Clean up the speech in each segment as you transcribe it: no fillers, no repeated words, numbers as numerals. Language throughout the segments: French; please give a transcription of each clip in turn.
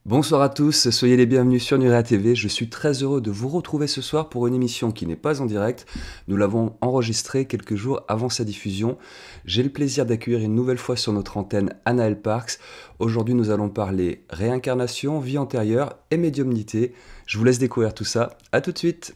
Bonsoir à tous, soyez les bienvenus sur Nurea TV. Je suis très heureux de vous retrouver ce soir pour une émission qui n'est pas en direct. Nous l'avons enregistrée quelques jours avant sa diffusion. J'ai le plaisir d'accueillir une nouvelle fois sur notre antenne Anaël Parks. Aujourd'hui, nous allons parler réincarnation, vie antérieure et médiumnité. Je vous laisse découvrir tout ça. À tout de suite.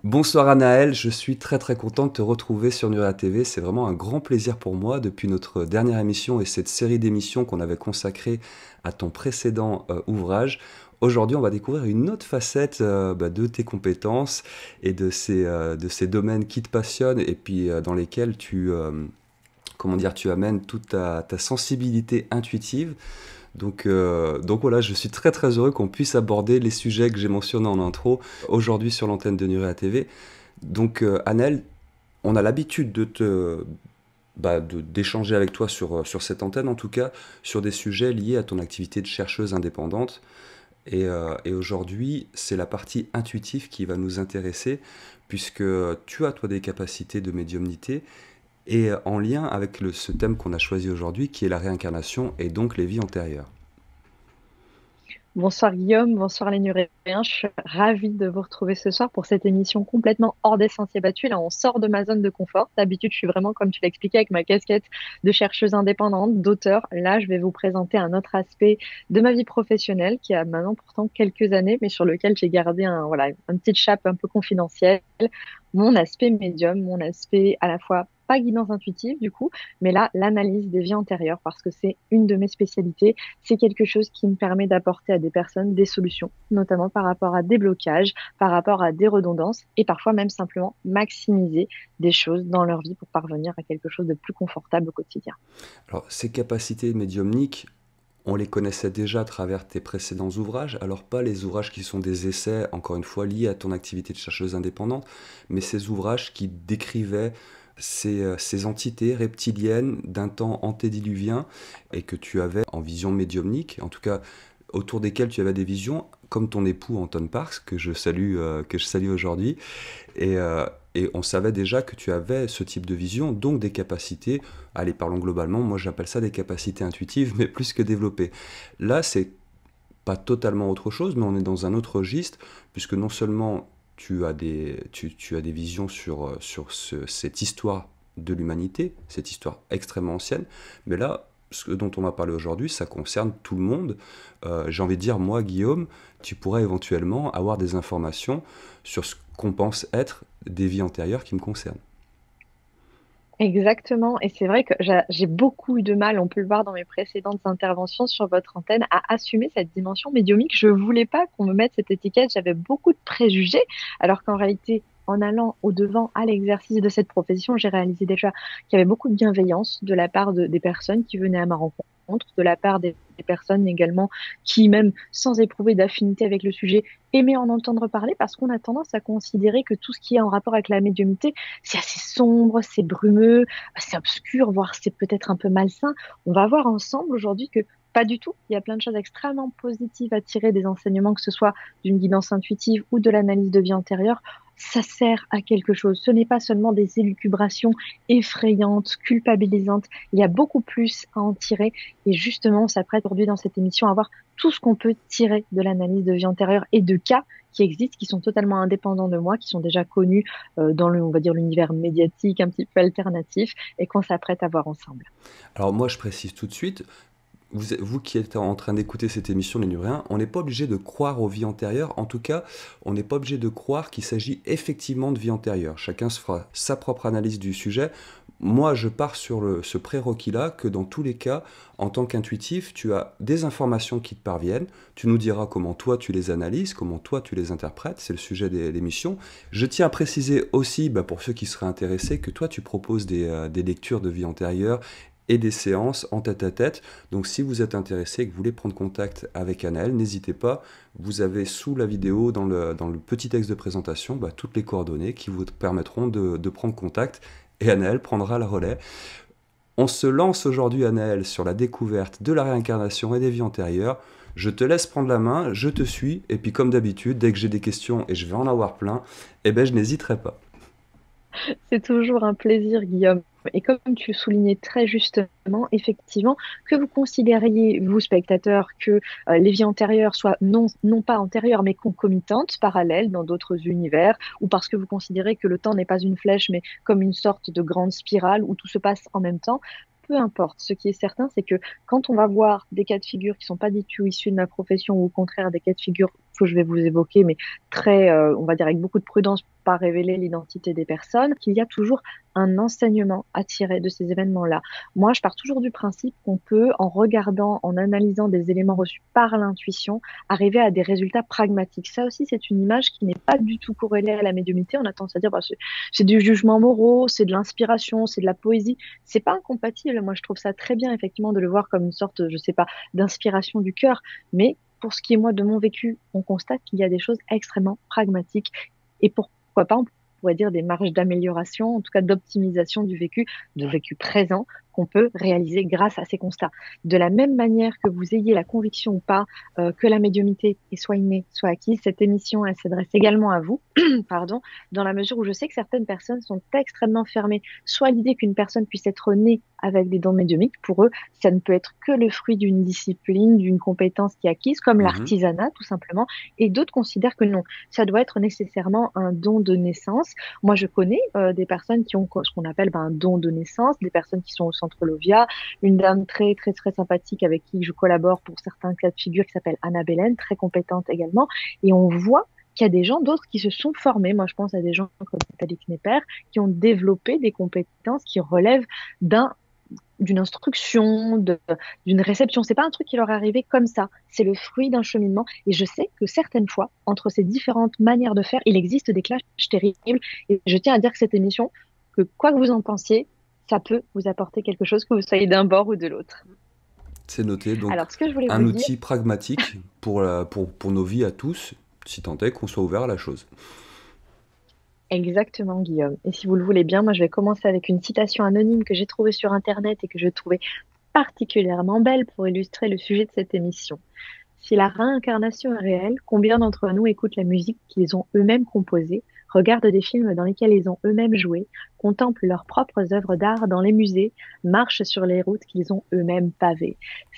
Bonsoir Anaël, je suis très content de te retrouver sur Nurea TV. C'est vraiment un grand plaisir pour moi depuis notre dernière émission et cette série d'émissions qu'on avait consacrée à ton précédent ouvrage. Aujourd'hui, on va découvrir une autre facette de tes compétences et de ces domaines qui te passionnent et puis dans lesquels tu amènes toute ta sensibilité intuitive. Donc voilà, je suis très heureux qu'on puisse aborder les sujets que j'ai mentionnés en intro aujourd'hui sur l'antenne de Nurea TV. Annelle, on a l'habitude d'échanger avec toi sur cette antenne, en tout cas, sur des sujets liés à ton activité de chercheuse indépendante. Et aujourd'hui, c'est la partie intuitive qui va nous intéresser, puisque tu as, toi, des capacités de médiumnité, et en lien avec ce thème qu'on a choisi aujourd'hui, qui est la réincarnation et donc les vies antérieures. Bonsoir Guillaume, bonsoir les Nuréens. Je suis ravie de vous retrouver ce soir pour cette émission complètement hors des sentiers battus. Là, on sort de ma zone de confort. D'habitude, je suis vraiment, comme tu l'expliquais, avec ma casquette de chercheuse indépendante, d'auteur. Là, je vais vous présenter un autre aspect de ma vie professionnelle qui a maintenant pourtant quelques années, mais sur lequel j'ai gardé un petit chape un peu confidentiel. Mon aspect médium, mon aspect à la fois pas guidance intuitive du coup, mais là, l'analyse des vies antérieures, parce que c'est une de mes spécialités. C'est quelque chose qui me permet d'apporter à des personnes des solutions, notamment par rapport à des blocages, par rapport à des redondances, et parfois même simplement maximiser des choses dans leur vie pour parvenir à quelque chose de plus confortable au quotidien. Alors, ces capacités médiumniques, on les connaissait déjà à travers tes précédents ouvrages, alors pas les ouvrages qui sont des essais, encore une fois, liés à ton activité de chercheuse indépendante, mais ces ouvrages qui décrivaient ces entités reptiliennes d'un temps antédiluvien et que tu avais en vision médiumnique, en tout cas autour desquelles tu avais des visions, comme ton époux Anton Parks, que je salue aujourd'hui. Et on savait déjà que tu avais ce type de vision, donc des capacités, allez, parlons globalement, moi j'appelle ça des capacités intuitives, mais plus que développées. Là, c'est pas totalement autre chose, mais on est dans un autre registre, puisque non seulement tu as des visions sur cette histoire de l'humanité, cette histoire extrêmement ancienne, mais là, ce dont on va parler aujourd'hui, ça concerne tout le monde. J'ai envie de dire, moi, Guillaume, tu pourrais éventuellement avoir des informations sur ce qu'on pense être des vies antérieures qui me concernent. Exactement, et c'est vrai que j'ai beaucoup eu de mal, on peut le voir dans mes précédentes interventions sur votre antenne, à assumer cette dimension médiumnique. Je voulais pas qu'on me mette cette étiquette, j'avais beaucoup de préjugés, alors qu'en réalité, en allant au-devant à l'exercice de cette profession, j'ai réalisé déjà qu'il y avait beaucoup de bienveillance de la part des personnes qui venaient à ma rencontre, de la part des personnes également qui, même sans éprouver d'affinité avec le sujet, aimaient en entendre parler, parce qu'on a tendance à considérer que tout ce qui est en rapport avec la médiumnité, c'est assez sombre, c'est brumeux, c'est obscur, voire c'est peut-être un peu malsain. On va voir ensemble aujourd'hui que pas du tout. Il y a plein de choses extrêmement positives à tirer des enseignements, que ce soit d'une guidance intuitive ou de l'analyse de vie antérieure. Ça sert à quelque chose. Ce n'est pas seulement des élucubrations effrayantes, culpabilisantes. Il y a beaucoup plus à en tirer. Et justement, on s'apprête aujourd'hui dans cette émission à voir tout ce qu'on peut tirer de l'analyse de vie antérieure et de cas qui existent, qui sont totalement indépendants de moi, qui sont déjà connus dans on va dire, l'univers médiatique un petit peu alternatif et qu'on s'apprête à voir ensemble. Alors moi, je précise tout de suite, vous qui êtes en train d'écouter cette émission, les Nuréens, on n'est pas obligé de croire aux vies antérieures. En tout cas, on n'est pas obligé de croire qu'il s'agit effectivement de vie antérieure. Chacun se fera sa propre analyse du sujet. Moi, je pars sur ce prérequis-là que dans tous les cas, en tant qu'intuitif, tu as des informations qui te parviennent. Tu nous diras comment toi tu les analyses, comment toi tu les interprètes. C'est le sujet de l'émission. Je tiens à préciser aussi, pour ceux qui seraient intéressés, que toi tu proposes des lectures de vie antérieure et des séances en tête-à-tête. Donc si vous êtes intéressé et que vous voulez prendre contact avec Anaëlle, n'hésitez pas, vous avez sous la vidéo, dans le petit texte de présentation, toutes les coordonnées qui vous permettront de prendre contact, et Anaëlle prendra la relais. On se lance aujourd'hui, Anaëlle, sur la découverte de la réincarnation et des vies antérieures. Je te laisse prendre la main, je te suis, et puis comme d'habitude, dès que j'ai des questions, et je vais en avoir plein, je n'hésiterai pas. C'est toujours un plaisir, Guillaume. Et comme tu le soulignais très justement, effectivement, que vous considériez, vous spectateurs, que les vies antérieures soient non pas antérieures, mais concomitantes, parallèles dans d'autres univers, ou parce que vous considérez que le temps n'est pas une flèche, mais comme une sorte de grande spirale où tout se passe en même temps, peu importe. Ce qui est certain, c'est que quand on va voir des cas de figure qui sont pas du tout issus de ma profession, ou au contraire des cas de figure que je vais vous évoquer, mais très, on va dire avec beaucoup de prudence, pour pas révéler l'identité des personnes, qu'il y a toujours un enseignement à tirer de ces événements-là. Moi, je pars toujours du principe qu'on peut, en regardant, en analysant des éléments reçus par l'intuition, arriver à des résultats pragmatiques. Ça aussi, c'est une image qui n'est pas du tout corrélée à la médiumnité. On a tendance à dire, c'est du jugement moraux, c'est de l'inspiration, c'est de la poésie. C'est pas incompatible. Moi, je trouve ça très bien, effectivement, de le voir comme une sorte, je sais pas, d'inspiration du cœur. Mais pour ce qui est, moi, de mon vécu, on constate qu'il y a des choses extrêmement pragmatiques. Et pourquoi pas, on pourrait dire des marges d'amélioration, en tout cas d'optimisation du vécu, de vécu présent, qu'on peut réaliser grâce à ces constats. De la même manière que vous ayez la conviction ou pas que la médiumnité est soit innée, soit acquise, cette émission, elle s'adresse également à vous, pardon, dans la mesure où je sais que certaines personnes sont extrêmement fermées, soit à l'idée qu'une personne puisse être née avec des dons médiumniques. Pour eux, ça ne peut être que le fruit d'une discipline, d'une compétence qui est acquise, comme Mhm. l'artisanat, tout simplement. Et d'autres considèrent que non, ça doit être nécessairement un don de naissance. Moi, je connais des personnes qui ont ce qu'on appelle un don de naissance, des personnes qui sont au centre Lovia, une dame très, très, très sympathique avec qui je collabore pour certains cas de figure qui s'appelle Anna Belen, très compétente également. Et on voit qu'il y a des gens d'autres qui se sont formés. Moi, je pense à des gens comme Nathalie Knepper qui ont développé des compétences qui relèvent d'une instruction, d'une réception. C'est pas un truc qui leur est arrivé comme ça. C'est le fruit d'un cheminement. Et je sais que certaines fois, entre ces différentes manières de faire, il existe des clashs terribles. Et je tiens à dire que cette émission, que quoi que vous en pensiez, ça peut vous apporter quelque chose, que vous soyez d'un bord ou de l'autre. C'est noté, donc Alors, ce que je voulais un vous dire, outil pragmatique pour nos vies à tous, si tant est qu'on soit ouvert à la chose. exactement, Guillaume. Et si vous le voulez bien, moi, je vais commencer avec une citation anonyme que j'ai trouvée sur Internet et que je trouvais particulièrement belle pour illustrer le sujet de cette émission. Si la réincarnation est réelle, combien d'entre nous écoutent la musique qu'ils ont eux-mêmes composée, regardent des films dans lesquels ils ont eux-mêmes joué, contemplent leurs propres œuvres d'art dans les musées, marchent sur les routes qu'ils ont eux-mêmes pavées.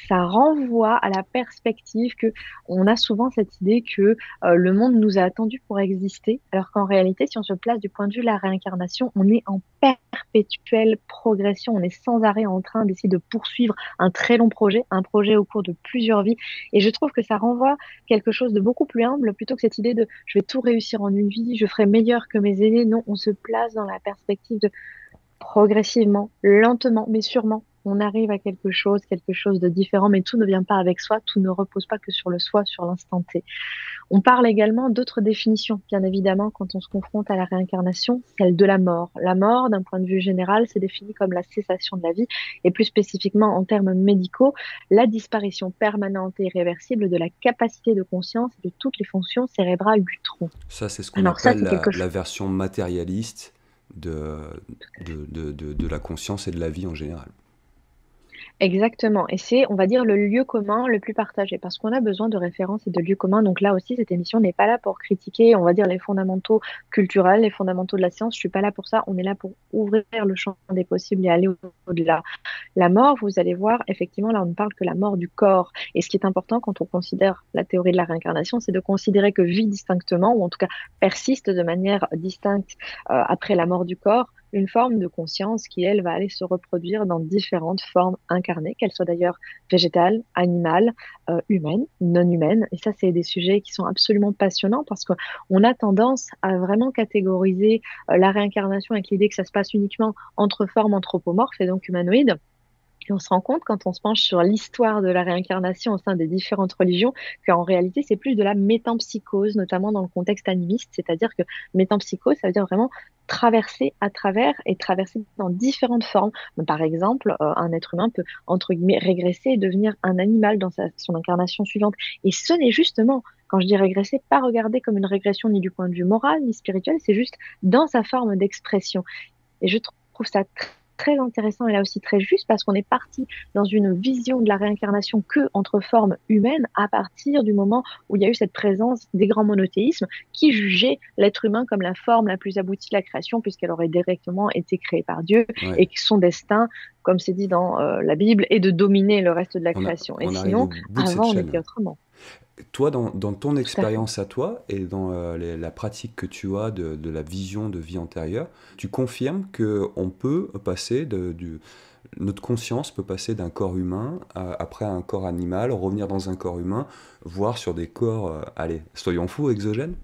Ça renvoie à la perspective que on a souvent cette idée que le monde nous a attendus pour exister, alors qu'en réalité, si on se place du point de vue de la réincarnation, on est en perpétuelle progression, on est sans arrêt en train d'essayer de poursuivre un très long projet, un projet au cours de plusieurs vies. Et je trouve que ça renvoie quelque chose de beaucoup plus humble plutôt que cette idée de je vais tout réussir en une vie, je ferai meilleur que mes aînés. Non, on se place dans la perspective de progressivement, lentement, mais sûrement, on arrive à quelque chose de différent, mais tout ne vient pas avec soi, tout ne repose pas que sur le soi, sur l'instant T. On parle également d'autres définitions, bien évidemment, quand on se confronte à la réincarnation, celle de la mort. La mort, d'un point de vue général, c'est défini comme la cessation de la vie, et plus spécifiquement en termes médicaux, la disparition permanente et irréversible de la capacité de conscience et de toutes les fonctions cérébrales du tronc. Ça, c'est ce qu'on Alors ça, appelle c'est quelque la chose. version matérialiste de, de la conscience et de la vie en général. Exactement. Et c'est, on va dire, le lieu commun le plus partagé parce qu'on a besoin de références et de lieux communs. Donc là aussi, cette émission n'est pas là pour critiquer, on va dire, les fondamentaux culturels, les fondamentaux de la science. Je suis pas là pour ça. On est là pour ouvrir le champ des possibles et aller au-delà. La mort, vous allez voir, effectivement, là, on ne parle que la mort du corps. Et ce qui est important quand on considère la théorie de la réincarnation, c'est de considérer que vit distinctement, ou en tout cas persiste de manière distincte après la mort du corps, une forme de conscience qui, elle, va aller se reproduire dans différentes formes incarnées, qu'elles soient d'ailleurs végétales, animales, humaines, non humaines. Et ça, c'est des sujets qui sont absolument passionnants parce qu'on a tendance à vraiment catégoriser la réincarnation avec l'idée que ça se passe uniquement entre formes anthropomorphes et donc humanoïdes. Et on se rend compte quand on se penche sur l'histoire de la réincarnation au sein des différentes religions qu'en réalité, c'est plus de la métempsychose, notamment dans le contexte animiste, c'est-à-dire que métempsychose, ça veut dire vraiment traverser à travers et traverser dans différentes formes. Donc, par exemple, un être humain peut, entre guillemets, régresser et devenir un animal dans son incarnation suivante. Et ce n'est justement, quand je dis régresser, pas regarder comme une régression ni du point de vue moral ni spirituel, c'est juste dans sa forme d'expression. Et je trouve ça très intéressant et là aussi très juste parce qu'on est parti dans une vision de la réincarnation que entre formes humaines à partir du moment où il y a eu cette présence des grands monothéismes qui jugeaient l'être humain comme la forme la plus aboutie de la création puisqu'elle aurait directement été créée par Dieu Ouais. et que son destin, comme c'est dit dans la Bible, est de dominer le reste de la création. Et On arrive au sinon, bout de cette avant, on chaîne. était autrement. Toi, dans ton Tout à fait. expérience à toi et dans la pratique que tu as de la vision de vie antérieure, tu confirmes que on peut passer notre conscience peut passer d'un corps humain après un corps animal, revenir dans un corps humain, voire sur des corps, allez, soyons fous, exogènes?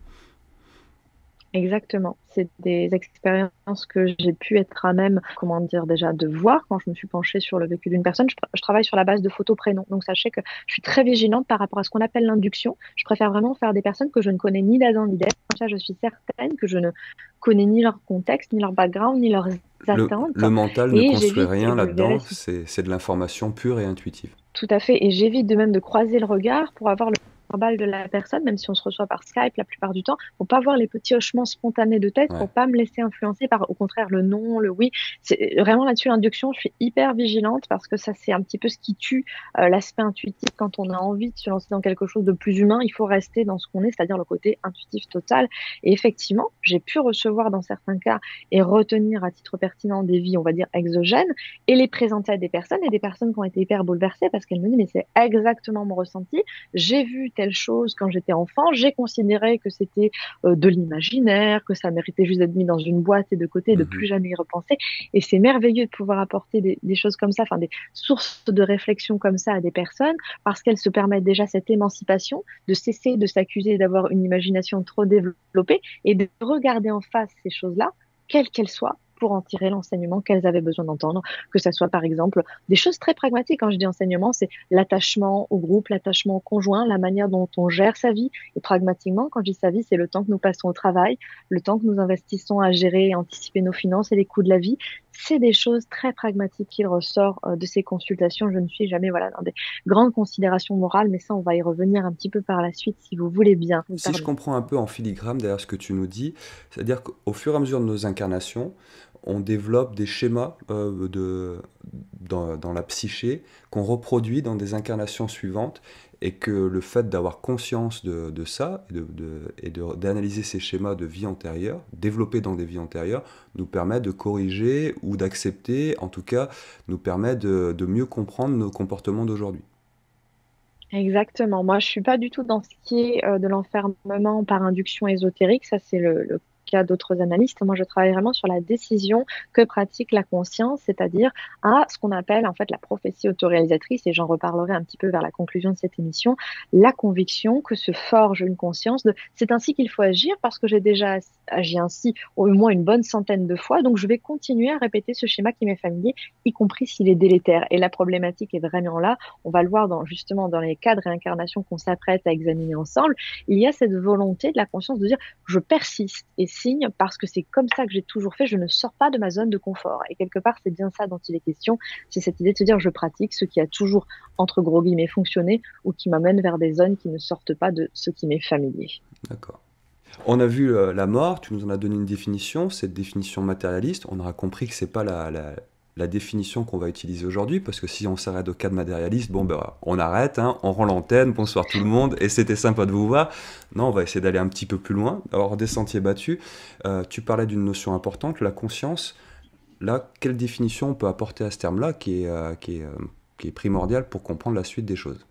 Exactement. C'est des expériences que j'ai pu être à même, comment dire déjà, de voir quand je me suis penchée sur le vécu d'une personne. Je travaille sur la base de photos prénoms. Donc sachez que je suis très vigilante par rapport à ce qu'on appelle l'induction. Je préfère vraiment faire des personnes que je ne connais ni d'Adam ni d'Ève. Comme ça, je suis certaine que je ne connais ni leur contexte, ni leur background, ni leurs attentes. Le mental ne Et construit j'évite, et rien vous le verrez là-dedans, c'est de l'information pure et intuitive. tout à fait. Et j'évite de même de croiser le regard pour avoir le verbal de la personne, même si on se reçoit par Skype la plupart du temps, pour pas voir les petits hochements spontanés de tête, Ouais. pour pas me laisser influencer par, au contraire, le non, le oui. C'est vraiment là-dessus l'induction. Je suis hyper vigilante parce que ça, c'est un petit peu ce qui tue l'aspect intuitif. Quand on a envie de se lancer dans quelque chose de plus humain, il faut rester dans ce qu'on est, c'est-à-dire le côté intuitif total. Et effectivement, j'ai pu recevoir dans certains cas et retenir à titre pertinent des vies, on va dire, exogènes et les présenter à des personnes et des personnes qui ont été hyper bouleversées parce qu'elles me disent, mais c'est exactement mon ressenti. J'ai vu telle chose quand j'étais enfant, j'ai considéré que c'était de l'imaginaire, que ça méritait juste d'être mis dans une boîte et de côté et de plus Mhm. jamais y repenser. Et c'est merveilleux de pouvoir apporter des choses comme ça, enfin des sources de réflexion comme ça à des personnes parce qu'elles se permettent déjà cette émancipation, de cesser de s'accuser d'avoir une imagination trop développée et de regarder en face ces choses-là, quelles qu'elles soient, pour en tirer l'enseignement qu'elles avaient besoin d'entendre, que ça soit par exemple des choses très pragmatiques. Quand je dis enseignement, c'est l'attachement au groupe, l'attachement au conjoint, la manière dont on gère sa vie. Et pragmatiquement, quand je dis sa vie, c'est le temps que nous passons au travail, le temps que nous investissons à gérer et anticiper nos finances et les coûts de la vie. C'est des choses très pragmatiques qui ressortent de ces consultations. Je ne suis jamais voilà, dans des grandes considérations morales, mais ça, on va y revenir un petit peu par la suite, si vous voulez bien. Si je comprends un peu en filigrane derrière ce que tu nous dis, c'est-à-dire qu'au fur et à mesure de nos incarnations, on développe des schémas dans la psyché qu'on reproduit dans des incarnations suivantes et que le fait d'avoir conscience de ça d'analyser ces schémas de vie antérieure, développés dans des vies antérieures, nous permet de corriger ou d'accepter, en tout cas, nous permet de mieux comprendre nos comportements d'aujourd'hui. Exactement. Moi, je suis pas du tout dans ce qui est de l'enfermement par induction ésotérique. Ça, c'est le cas d'autres analystes. Moi, je travaille vraiment sur la décision que pratique la conscience, c'est-à-dire à ce qu'on appelle en fait la prophétie autoréalisatrice, et j'en reparlerai un petit peu vers la conclusion de cette émission, la conviction que se forge une conscience de c'est ainsi qu'il faut agir parce que j'ai déjà agi ainsi au moins une bonne centaine de fois, donc je vais continuer à répéter ce schéma qui m'est familier, y compris s'il est délétère. Et la problématique est vraiment là. On va le voir justement dans les cas de réincarnation qu'on s'apprête à examiner ensemble. Il y a cette volonté de la conscience de dire je persiste et signe parce que c'est comme ça que j'ai toujours fait, je ne sors pas de ma zone de confort. Et quelque part, c'est bien ça dont il est question. C'est cette idée de se dire je pratique ce qui a toujours, entre gros guillemets, fonctionné ou qui m'amène vers des zones qui ne sortent pas de ce qui m'est familier. D'accord. On a vu la mort, tu nous en as donné une définition, cette définition matérialiste. On aura compris que c'est pas la définition qu'on va utiliser aujourd'hui, parce que si on s'arrête au cadre matérialiste, bon ben on arrête, hein, on rend l'antenne, bonsoir tout le monde, et c'était sympa de vous voir. Non, on va essayer d'aller un petit peu plus loin, avoir des sentiers battus. Tu parlais d'une notion importante, la conscience. Là, quelle définition on peut apporter à ce terme-là qui est primordial pour comprendre la suite des choses?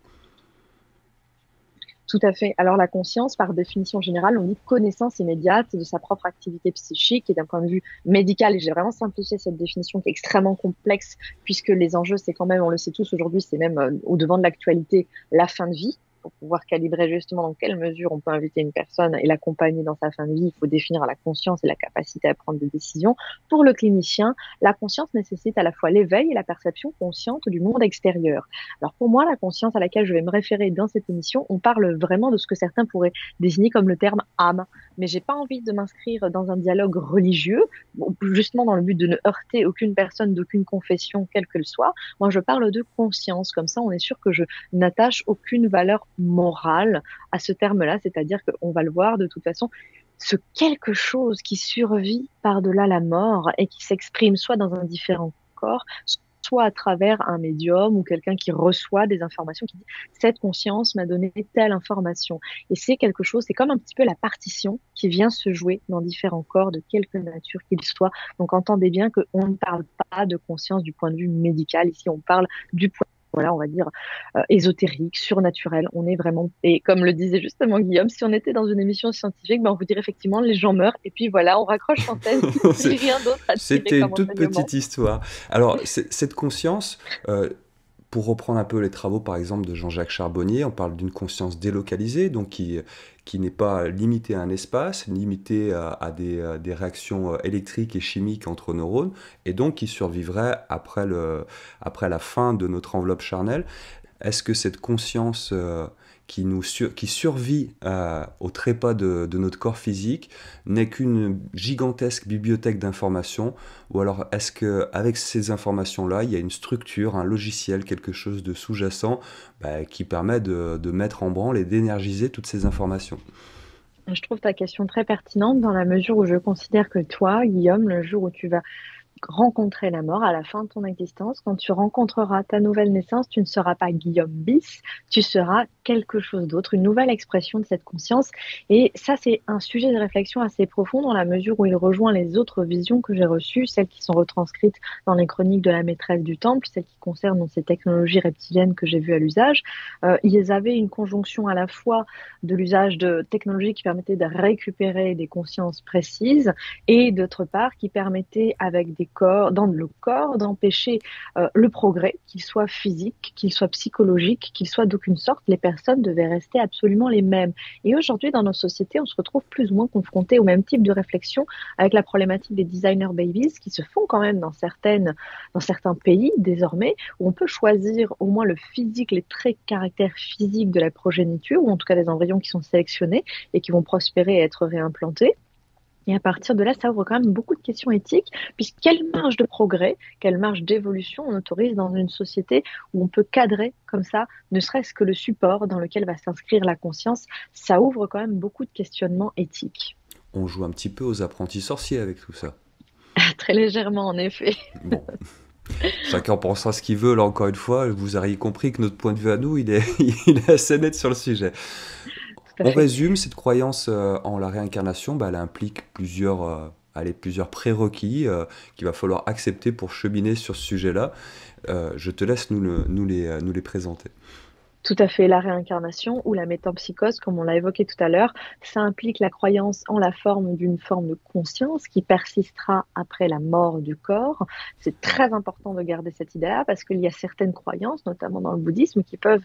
Tout à fait. Alors la conscience, par définition générale, on dit connaissance immédiate de sa propre activité psychique et d'un point de vue médical. Et j'ai vraiment simplifié cette définition qui est extrêmement complexe puisque les enjeux, c'est quand même, on le sait tous aujourd'hui, c'est même au devant de l'actualité, la fin de vie. pour pouvoir calibrer justement dans quelle mesure on peut inviter une personne et l'accompagner dans sa fin de vie. Il faut définir la conscience et la capacité à prendre des décisions. Pour le clinicien, la conscience nécessite à la fois l'éveil et la perception consciente du monde extérieur. Alors pour moi, la conscience à laquelle je vais me référer dans cette émission, on parle vraiment de ce que certains pourraient désigner comme le terme âme. Mais j'ai pas envie de m'inscrire dans un dialogue religieux, justement dans le but de ne heurter aucune personne d'aucune confession, quelle qu'elle soit. Moi, je parle de conscience. Comme ça, on est sûr que je n'attache aucune valeur morale à ce terme-là, c'est-à-dire qu'on va le voir de toute façon, ce quelque chose qui survit par-delà la mort et qui s'exprime soit dans un différent corps, soit à travers un médium ou quelqu'un qui reçoit des informations, qui dit cette conscience m'a donné telle information. Et c'est quelque chose, c'est comme un petit peu la partition qui vient se jouer dans différents corps de quelque nature qu'ils soient. Donc entendez bien qu'on ne parle pas de conscience du point de vue médical. Ici, on parle du point voilà, on va dire ésotérique, surnaturel. On est vraiment, et comme le disait justement Guillaume, si on était dans une émission scientifique, ben on vous dirait effectivement les gens meurent et puis voilà, on raccroche l'antenne. Il n'y a rien d'autre à tirer C'était une comme toute enseignement. petite histoire. Alors, cette conscience, pour reprendre un peu les travaux, par exemple, de Jean-Jacques Charbonnier, on parle d'une conscience délocalisée, donc qui n'est pas limitée à un espace, limitée à des réactions électriques et chimiques entre neurones, et donc qui survivrait après la fin de notre enveloppe charnelle. Est-ce que cette conscience qui survit au trépas de notre corps physique n'est qu'une gigantesque bibliothèque d'informations, ou alors est-ce qu'avec ces informations-là, il y a une structure, un logiciel, quelque chose de sous-jacent qui permet de mettre en branle et d'énergiser toutes ces informations? Je trouve ta question très pertinente dans la mesure où je considère que toi, Guillaume, le jour où tu vas rencontrer la mort à la fin de ton existence. Quand tu rencontreras ta nouvelle naissance, tu ne seras pas Guillaume bis, tu seras quelque chose d'autre, une nouvelle expression de cette conscience. Et ça, c'est un sujet de réflexion assez profond dans la mesure où il rejoint les autres visions que j'ai reçues, celles qui sont retranscrites dans les chroniques de la maîtresse du temple, celles qui concernent ces technologies reptiliennes que j'ai vues à l'usage. Ils avaient une conjonction à la fois de l'usage de technologies qui permettaient de récupérer des consciences précises et d'autre part qui permettaient avec des corps, dans le corps, d'empêcher le progrès, qu'il soit physique, qu'il soit psychologique, qu'il soit d'aucune sorte. Les personnes devaient rester absolument les mêmes. Et aujourd'hui, dans nos sociétés, on se retrouve plus ou moins confrontés au même type de réflexion avec la problématique des designer babies qui se font quand même dans certains pays désormais, où on peut choisir au moins le physique, les traits de caractère physique de la progéniture, ou en tout cas des embryons qui sont sélectionnés et qui vont prospérer et être réimplantés. Et à partir de là, ça ouvre quand même beaucoup de questions éthiques, puisque quelle marge de progrès, quelle marge d'évolution on autorise dans une société où on peut cadrer comme ça, ne serait-ce que le support dans lequel va s'inscrire la conscience, ça ouvre quand même beaucoup de questionnements éthiques. On joue un petit peu aux apprentis sorciers avec tout ça. Très légèrement, en effet. Bon, chacun pensera ce qu'il veut, là encore une fois, vous auriez compris que notre point de vue à nous, il est assez net sur le sujet. Tout à On fait. résume, cette croyance en la réincarnation, elle implique plusieurs prérequis qu'il va falloir accepter pour cheminer sur ce sujet-là. Je te laisse nous les présenter. Tout à fait, la réincarnation ou la métempsychose, comme on l'a évoqué tout à l'heure, ça implique la croyance en la forme d'une forme de conscience qui persistera après la mort du corps. C'est très important de garder cette idée-là parce qu'il y a certaines croyances, notamment dans le bouddhisme, qui peuvent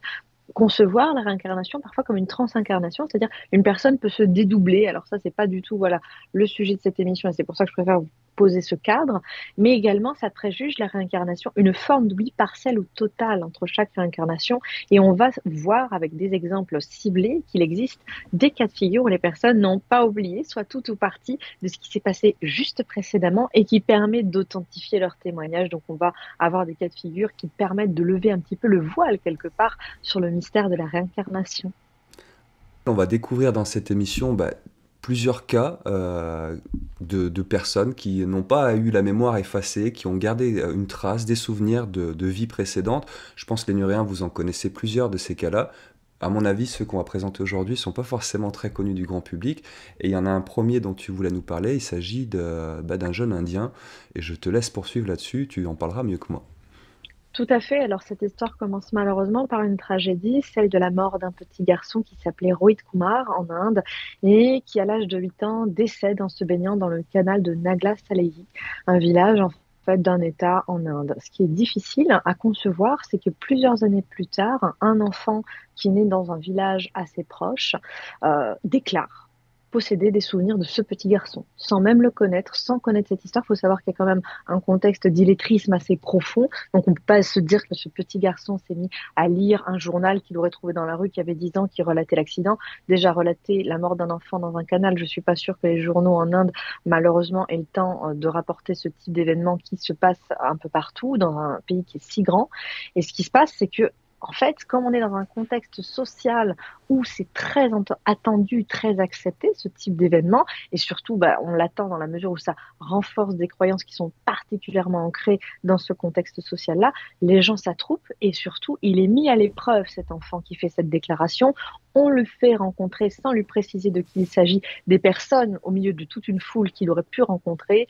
concevoir la réincarnation parfois comme une transincarnation, c'est-à-dire une personne peut se dédoubler. Alors ça, c'est pas du tout voilà le sujet de cette émission et c'est pour ça que je préfère vous poser ce cadre, mais également ça préjuge la réincarnation, une forme d'oubli partiel ou total entre chaque réincarnation et on va voir avec des exemples ciblés qu'il existe des cas de figure où les personnes n'ont pas oublié soit tout ou partie de ce qui s'est passé juste précédemment et qui permet d'authentifier leur témoignage. Donc on va avoir des cas de figure qui permettent de lever un petit peu le voile quelque part sur le mystère de la réincarnation. On va découvrir dans cette émission plusieurs cas de personnes qui n'ont pas eu la mémoire effacée, qui ont gardé une trace, des souvenirs de vies précédentes. Je pense, les Nuréens, vous en connaissez plusieurs de ces cas-là. À mon avis, ceux qu'on va présenter aujourd'hui ne sont pas forcément très connus du grand public. Et il y en a un premier dont tu voulais nous parler, il s'agit d'un jeune Indien. Et je te laisse poursuivre là-dessus, tu en parleras mieux que moi. Tout à fait. Alors, cette histoire commence malheureusement par une tragédie, celle de la mort d'un petit garçon qui s'appelait Rohit Kumar en Inde et qui, à l'âge de 8 ans, décède en se baignant dans le canal de Nagla Salehi, un village en fait, d'un État en Inde. Ce qui est difficile à concevoir, c'est que plusieurs années plus tard, un enfant qui naît dans un village assez proche déclare posséder des souvenirs de ce petit garçon, sans même le connaître, sans connaître cette histoire. Il faut savoir qu'il y a quand même un contexte d'illettrisme assez profond, donc on ne peut pas se dire que ce petit garçon s'est mis à lire un journal qu'il aurait trouvé dans la rue qui avait 10 ans, qui relatait l'accident. Déjà, relater la mort d'un enfant dans un canal, je ne suis pas sûre que les journaux en Inde, malheureusement, aient le temps de rapporter ce type d'événement qui se passe un peu partout, dans un pays qui est si grand. Et ce qui se passe, c'est que en fait, comme on est dans un contexte social où c'est très attendu, très accepté, ce type d'événement, et surtout, bah, on l'attend dans la mesure où ça renforce des croyances qui sont particulièrement ancrées dans ce contexte social-là, les gens s'attroupent et surtout, il est mis à l'épreuve, cet enfant qui fait cette déclaration. On le fait rencontrer, sans lui préciser de qui il s'agit, des personnes au milieu de toute une foule qu'il aurait pu rencontrer,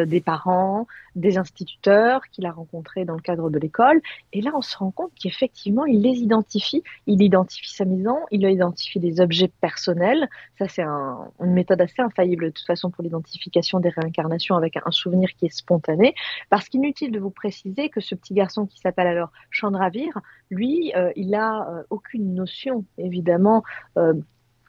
des parents, des instituteurs qu'il a rencontrés dans le cadre de l'école. Et là, on se rend compte qu'effectivement, il les identifie. Il identifie sa maison, il identifie des objets personnels. Ça, c'est une méthode assez infaillible de toute façon pour l'identification des réincarnations avec un souvenir qui est spontané. Parce qu'inutile de vous préciser que ce petit garçon qui s'appelle alors Chandravir, lui, il a aucune notion, évidemment, euh,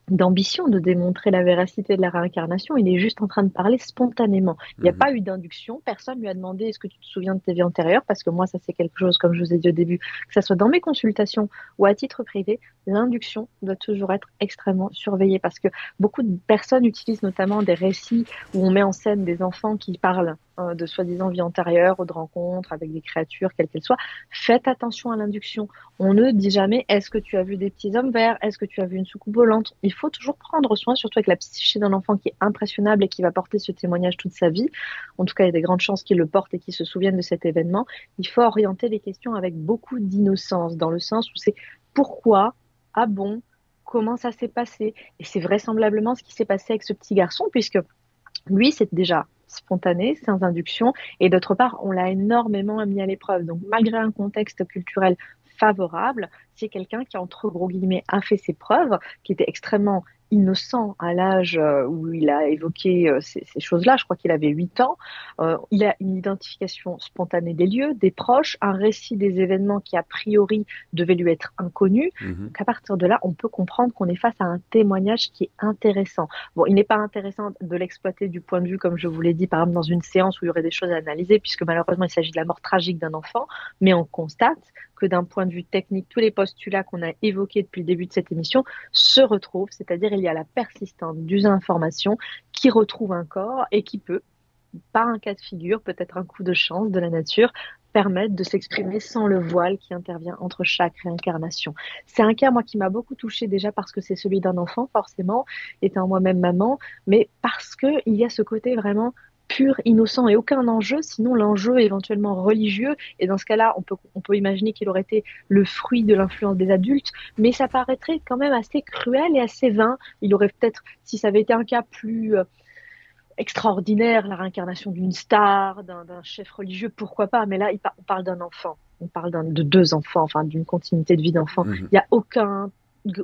d'ambition de démontrer la véracité de la réincarnation. Il est juste en train de parler spontanément. Il n'y a Mhm. pas eu d'induction. Personne lui a demandé est-ce que tu te souviens de tes vies antérieures, parce que moi, ça c'est quelque chose, comme je vous ai dit au début, que ce soit dans mes consultations ou à titre privé, l'induction doit toujours être extrêmement surveillée, parce que beaucoup de personnes utilisent notamment des récits où on met en scène des enfants qui parlent de soi-disant vie antérieure ou de rencontres avec des créatures, quelles qu'elles soient. Faites attention à l'induction. On ne dit jamais est-ce que tu as vu des petits hommes verts, est-ce que tu as vu une soucoupe volante. Il faut toujours prendre soin, surtout avec la psyché d'un enfant qui est impressionnable et qui va porter ce témoignage toute sa vie. En tout cas, il y a des grandes chances qu'il le porte et qu'il se souvienne de cet événement. Il faut orienter les questions avec beaucoup d'innocence, dans le sens où c'est pourquoi, ah bon, comment ça s'est passé. Et c'est vraisemblablement ce qui s'est passé avec ce petit garçon, puisque lui, c'est déjà spontané, sans induction, et d'autre part, on l'a énormément mis à l'épreuve. Donc, malgré un contexte culturel favorable, c'est quelqu'un qui, entre gros guillemets, a fait ses preuves, qui était extrêmement innocent à l'âge où il a évoqué ces choses-là. Je crois qu'il avait 8 ans. Il a une identification spontanée des lieux, des proches, un récit des événements qui, a priori, devaient lui être inconnus. Mhm. Donc, à partir de là, on peut comprendre qu'on est face à un témoignage qui est intéressant. Bon, il n'est pas intéressant de l'exploiter du point de vue, comme je vous l'ai dit, par exemple, dans une séance où il y aurait des choses à analyser, puisque malheureusement, il s'agit de la mort tragique d'un enfant, mais on constate que d'un point de vue technique, tous les postulats qu'on a évoqués depuis le début de cette émission se retrouvent, c'est-à-dire il y a la persistance d'une information qui retrouve un corps et qui peut, par un cas de figure, peut-être un coup de chance de la nature, permettre de s'exprimer sans le voile qui intervient entre chaque réincarnation. C'est un cas, moi, qui m'a beaucoup touchée déjà parce que c'est celui d'un enfant, forcément, étant moi-même maman, mais parce qu'il y a ce côté vraiment pur, innocent et aucun enjeu, sinon l'enjeu est éventuellement religieux. Et dans ce cas-là, on peut imaginer qu'il aurait été le fruit de l'influence des adultes, mais ça paraîtrait quand même assez cruel et assez vain. Il aurait peut-être, si ça avait été un cas plus extraordinaire, la réincarnation d'une star, d'un chef religieux, pourquoi pas, mais là, on parle d'un enfant, on parle de deux enfants, enfin d'une continuité de vie d'enfants. Mhm. Il n'y a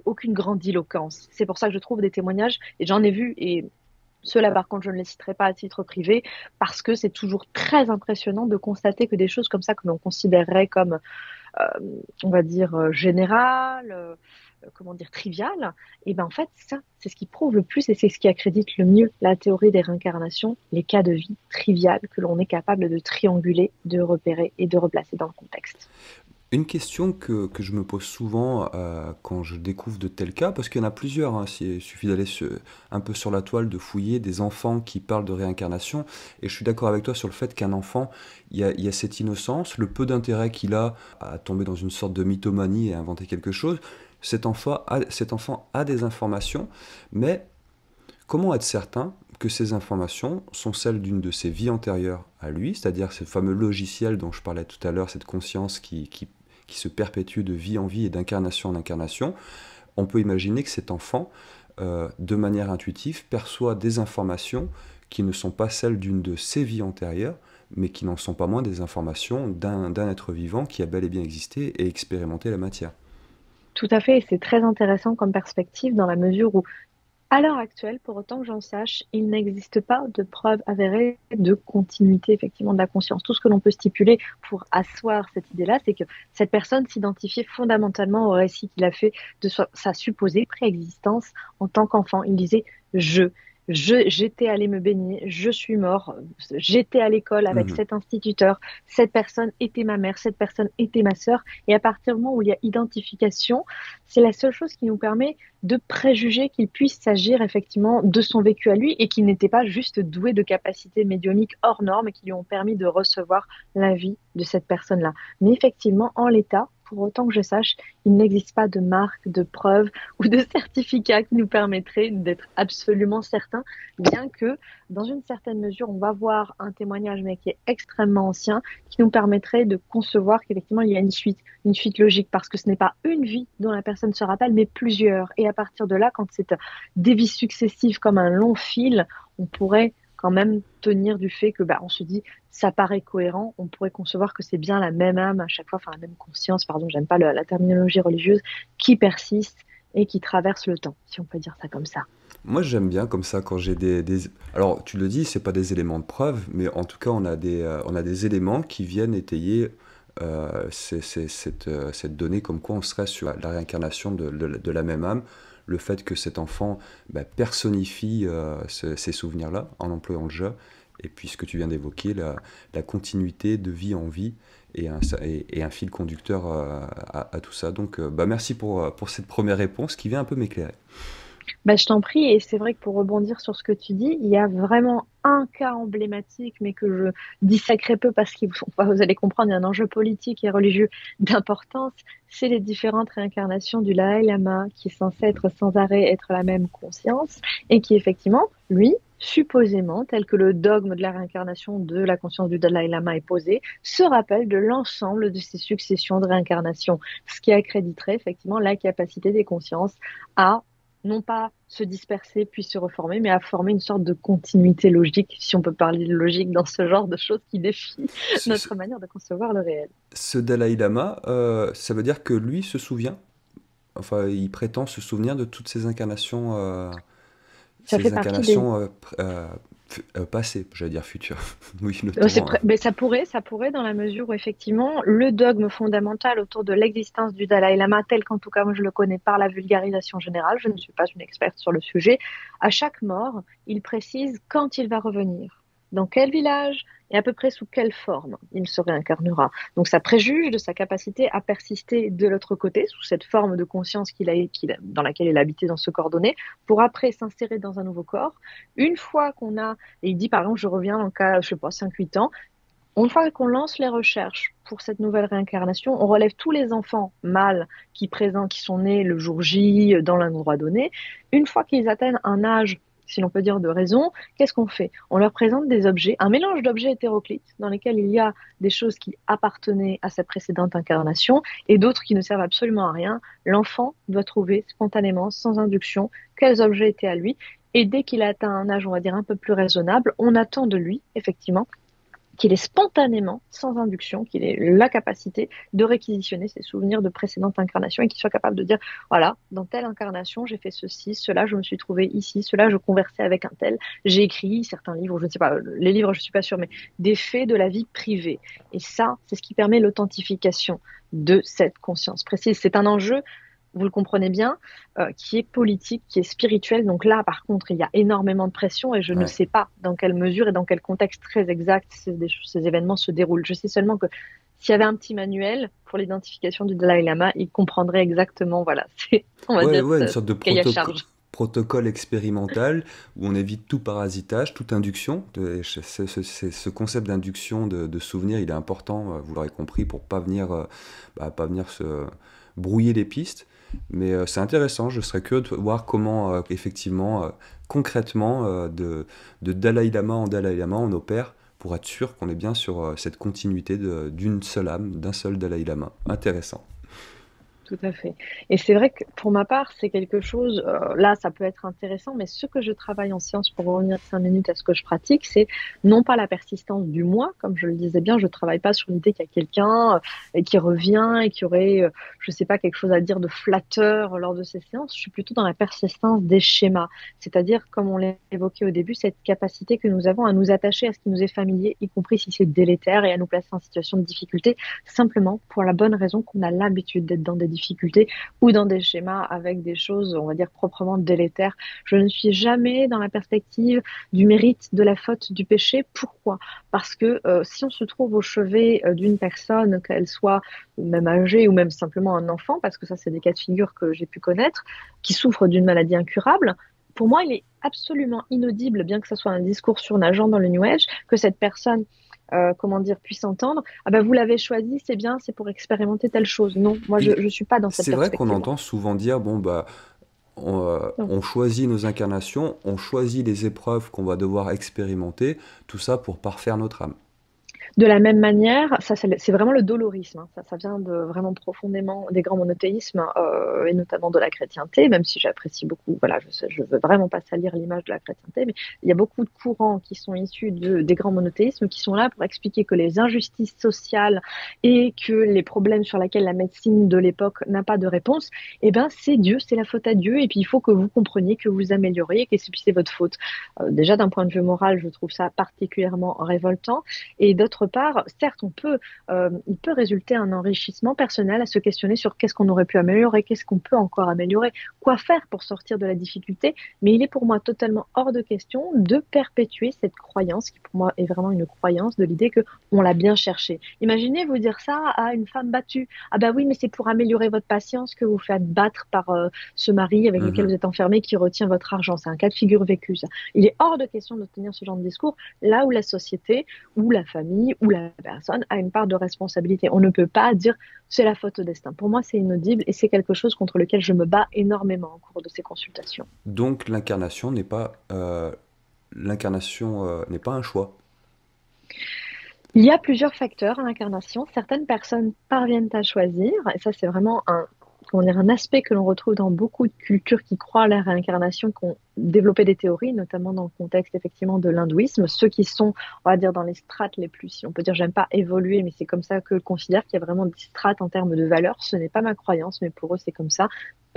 aucune grandiloquence. C'est pour ça que je trouve des témoignages, et j'en ai vu, et ceux-là, par contre, je ne les citerai pas à titre privé, parce que c'est toujours très impressionnant de constater que des choses comme ça, que l'on considérerait comme, on va dire, générales, comment dire, triviales, et ben en fait, ça, c'est ce qui prouve le plus et c'est ce qui accrédite le mieux la théorie des réincarnations, les cas de vie triviales que l'on est capable de trianguler, de repérer et de replacer dans le contexte. Une question que je me pose souvent quand je découvre de tels cas, parce qu'il y en a plusieurs, hein, il suffit d'aller un peu sur la toile, de fouiller des enfants qui parlent de réincarnation, et je suis d'accord avec toi sur le fait qu'un enfant, il y a cette innocence, le peu d'intérêt qu'il a à tomber dans une sorte de mythomanie et à inventer quelque chose. Cet enfant a des informations, mais comment être certain que ces informations sont celles d'une de ses vies antérieures à lui, c'est-à-dire ce fameux logiciel dont je parlais tout à l'heure, cette conscience qui se perpétue de vie en vie et d'incarnation en incarnation. On peut imaginer que cet enfant, de manière intuitive, perçoit des informations qui ne sont pas celles d'une de ses vies antérieures, mais qui n'en sont pas moins des informations d'un être vivant qui a bel et bien existé et expérimenté la matière. Tout à fait, et c'est très intéressant comme perspective dans la mesure où À l'heure actuelle, pour autant que j'en sache, il n'existe pas de preuve avérée de continuité effectivement de la conscience. Tout ce que l'on peut stipuler pour asseoir cette idée-là, c'est que cette personne s'identifiait fondamentalement au récit qu'il a fait de sa supposée préexistence en tant qu'enfant. Il disait je. J'étais allé me baigner, je suis mort, j'étais à l'école avec Mhm. cet instituteur, cette personne était ma mère, cette personne était ma sœur, et à partir du moment où il y a identification, c'est la seule chose qui nous permet de préjuger qu'il puisse s'agir effectivement de son vécu à lui et qu'il n'était pas juste doué de capacités médiumniques hors normes qui lui ont permis de recevoir la vie de cette personne-là. Mais effectivement, en l'état, pour autant que je sache, il n'existe pas de marque, de preuve ou de certificat qui nous permettrait d'être absolument certain, bien que dans une certaine mesure, on va voir un témoignage, mais qui est extrêmement ancien, qui nous permettrait de concevoir qu'effectivement, il y a une suite logique, parce que ce n'est pas une vie dont la personne se rappelle, mais plusieurs. Et à partir de là, quand c'est des vies successives comme un long fil, on pourrait quand même tenir du fait que on se dit ça paraît cohérent, on pourrait concevoir que c'est bien la même âme à chaque fois, enfin la même conscience, pardon, j'aime pas la terminologie religieuse, qui persiste et qui traverse le temps, si on peut dire ça comme ça. Moi, j'aime bien comme ça quand j'ai Alors, tu le dis, c'est pas des éléments de preuve, mais en tout cas, on a des éléments qui viennent étayer cette donnée comme quoi on serait sur la réincarnation de la même âme, le fait que cet enfant personnifie ces souvenirs-là en employant le jeu, et puis ce que tu viens d'évoquer, la continuité de vie en vie, et un fil conducteur à tout ça. Donc, merci pour cette première réponse qui vient un peu m'éclairer. Je t'en prie, et c'est vrai que pour rebondir sur ce que tu dis, il y a vraiment un cas emblématique, mais que je dissèquerai peu parce qu'il vous allez comprendre, il y a un enjeu politique et religieux d'importance, c'est les différentes réincarnations du Dalai Lama, qui est censé être sans arrêt être la même conscience, et qui effectivement, lui, supposément, tel que le dogme de la réincarnation de la conscience du Dalai Lama est posé, se rappelle de l'ensemble de ces successions de réincarnations, ce qui accréditerait effectivement la capacité des consciences à non pas se disperser puis se reformer, mais à former une sorte de continuité logique, si on peut parler de logique dans ce genre de choses qui défient Ce, ce- notre manière de concevoir le réel. ce Dalai Lama, ça veut dire que lui se souvient, enfin, il prétend se souvenir de toutes Ça fait ces partie des, incarnations passées, j'allais dire futures. Oui, le temps. Mais ça pourrait dans la mesure où effectivement le dogme fondamental autour de l'existence du Dalai Lama, tel qu'en tout cas moi je le connais par la vulgarisation générale, je ne suis pas une experte sur le sujet, à chaque mort, il précise quand il va revenir, dans quel village et à peu près sous quelle forme il se réincarnera. Donc ça préjuge de sa capacité à persister de l'autre côté, sous cette forme de conscience dans laquelle il a habité dans ce corps donné, pour après s'insérer dans un nouveau corps. Une fois qu'on a et il dit, par exemple, je reviens en cas, je sais pas, 5 8 ans. Une fois qu'on lance les recherches pour cette nouvelle réincarnation, on relève tous les enfants mâles qui sont nés le jour J dans l'endroit donné. Une fois qu'ils atteignent un âge, si l'on peut dire, de raison, qu'est-ce qu'on fait? On leur présente des objets, un mélange d'objets hétéroclites dans lesquels il y a des choses qui appartenaient à sa précédente incarnation et d'autres qui ne servent absolument à rien. L'enfant doit trouver spontanément, sans induction, quels objets étaient à lui. Et dès qu'il a atteint un âge, on va dire, un peu plus raisonnable, on attend de lui, effectivement, qu'il ait spontanément, sans induction, qu'il ait la capacité de réquisitionner ses souvenirs de précédentes incarnations et qu'il soit capable de dire, voilà, dans telle incarnation, j'ai fait ceci, cela, je me suis trouvé ici, cela, je conversais avec un tel, j'ai écrit certains livres, je ne sais pas, les livres, je ne suis pas sûre, mais des faits de la vie privée. Et ça, c'est ce qui permet l'authentification de cette conscience précise. C'est un enjeu, vous le comprenez bien, qui est politique, qui est spirituel. Donc là, par contre, il y a énormément de pression et je ne Ouais. sais pas dans quelle mesure et dans quel contexte très exact ces événements se déroulent. Je sais seulement que s'il y avait un petit manuel pour l'identification du Dalai Lama, il comprendrait exactement, voilà, c'est, on va Ouais, dire, ouais, une ce sorte de cahier à charge. protocole expérimental où on évite tout parasitage, toute induction. Ce concept d'induction de souvenirs, il est important, vous l'aurez compris, pour pas venir se brouiller les pistes. Mais c'est intéressant, je serais curieux de voir comment, effectivement, concrètement, de Dalai Lama en Dalai Lama, on opère pour être sûr qu'on est bien sur cette continuité d'une seule âme, d'un seul Dalai Lama. Intéressant. Tout à fait. Et c'est vrai que pour ma part, c'est quelque chose, là, ça peut être intéressant, mais ce que je travaille en science, pour revenir 5 minutes à ce que je pratique, c'est non pas la persistance du moi, comme je le disais bien, je travaille pas sur l'idée qu'il y a quelqu'un qui revient et qui aurait, je sais pas, quelque chose à dire de flatteur lors de ces séances. Je suis plutôt dans la persistance des schémas, c'est-à-dire, comme on l'a évoqué au début, cette capacité que nous avons à nous attacher à ce qui nous est familier, y compris si c'est délétère, et à nous placer en situation de difficulté, simplement pour la bonne raison qu'on a l'habitude d'être dans des difficultés ou dans des schémas avec des choses, on va dire, proprement délétères. Je ne suis jamais dans la perspective du mérite, de la faute, du péché. Pourquoi? Parce que si on se trouve au chevet d'une personne, qu'elle soit même âgée ou même simplement un enfant, parce que ça, c'est des cas de figure que j'ai pu connaître, qui souffre d'une maladie incurable, pour moi, il est absolument inaudible, bien que ce soit un discours surnageant dans le New Age, que cette personne comment dire, puisse entendre, ah ben vous l'avez choisi, c'est bien, c'est pour expérimenter telle chose. Non, moi je Oui, ne suis pas dans cette c'est vrai qu'on perspective-là. entend souvent dire, bon, bah, Non. on choisit nos incarnations, on choisit les épreuves qu'on va devoir expérimenter, tout ça pour parfaire notre âme. De la même manière, ça c'est vraiment le dolorisme, hein. Ça vient de vraiment profondément des grands monothéismes et notamment de la chrétienté, même si j'apprécie beaucoup. Voilà, je veux vraiment pas salir l'image de la chrétienté, mais il y a beaucoup de courants qui sont issus des grands monothéismes qui sont là pour expliquer que les injustices sociales et que les problèmes sur lesquels la médecine de l'époque n'a pas de réponse, eh ben c'est Dieu, c'est la faute à Dieu, et puis il faut que vous compreniez, que vous amélioriez, que c'est votre faute. Déjà d'un point de vue moral, je trouve ça particulièrement révoltant. Et d'autre part, certes, il peut résulter un enrichissement personnel à se questionner sur qu'est-ce qu'on aurait pu améliorer, qu'est-ce qu'on peut encore améliorer, quoi faire pour sortir de la difficulté. Mais il est pour moi totalement hors de question de perpétuer cette croyance qui pour moi est vraiment une croyance de l'idée que on l'a bien cherché. Imaginez vous dire ça à une femme battue. Ah bah oui, mais c'est pour améliorer votre patience que vous faites battre par ce mari avec lequel vous Mhm. êtes enfermé qui retient votre argent. C'est un cas de figure vécu, ça. Il est hors de question de tenir ce genre de discours là où la société ou la famille ou la personne a une part de responsabilité. On ne peut pas dire c'est la faute au destin. Pour moi, c'est inaudible et c'est quelque chose contre lequel je me bats énormément au cours de ces consultations. Donc l'incarnation n'est pas un choix. Il y a plusieurs facteurs à l'incarnation. Certaines personnes parviennent à choisir, et ça, c'est vraiment comment dire, un aspect que l'on retrouve dans beaucoup de cultures qui croient à la réincarnation, qui ont développé des théories, notamment dans le contexte effectivement de l'hindouisme. Ceux qui sont, on va dire, dans les strates les plus, si on peut dire, j'aime pas évoluer, mais c'est comme ça que je considère qu'il y a vraiment des strates en termes de valeurs. Ce n'est pas ma croyance, mais pour eux, c'est comme ça.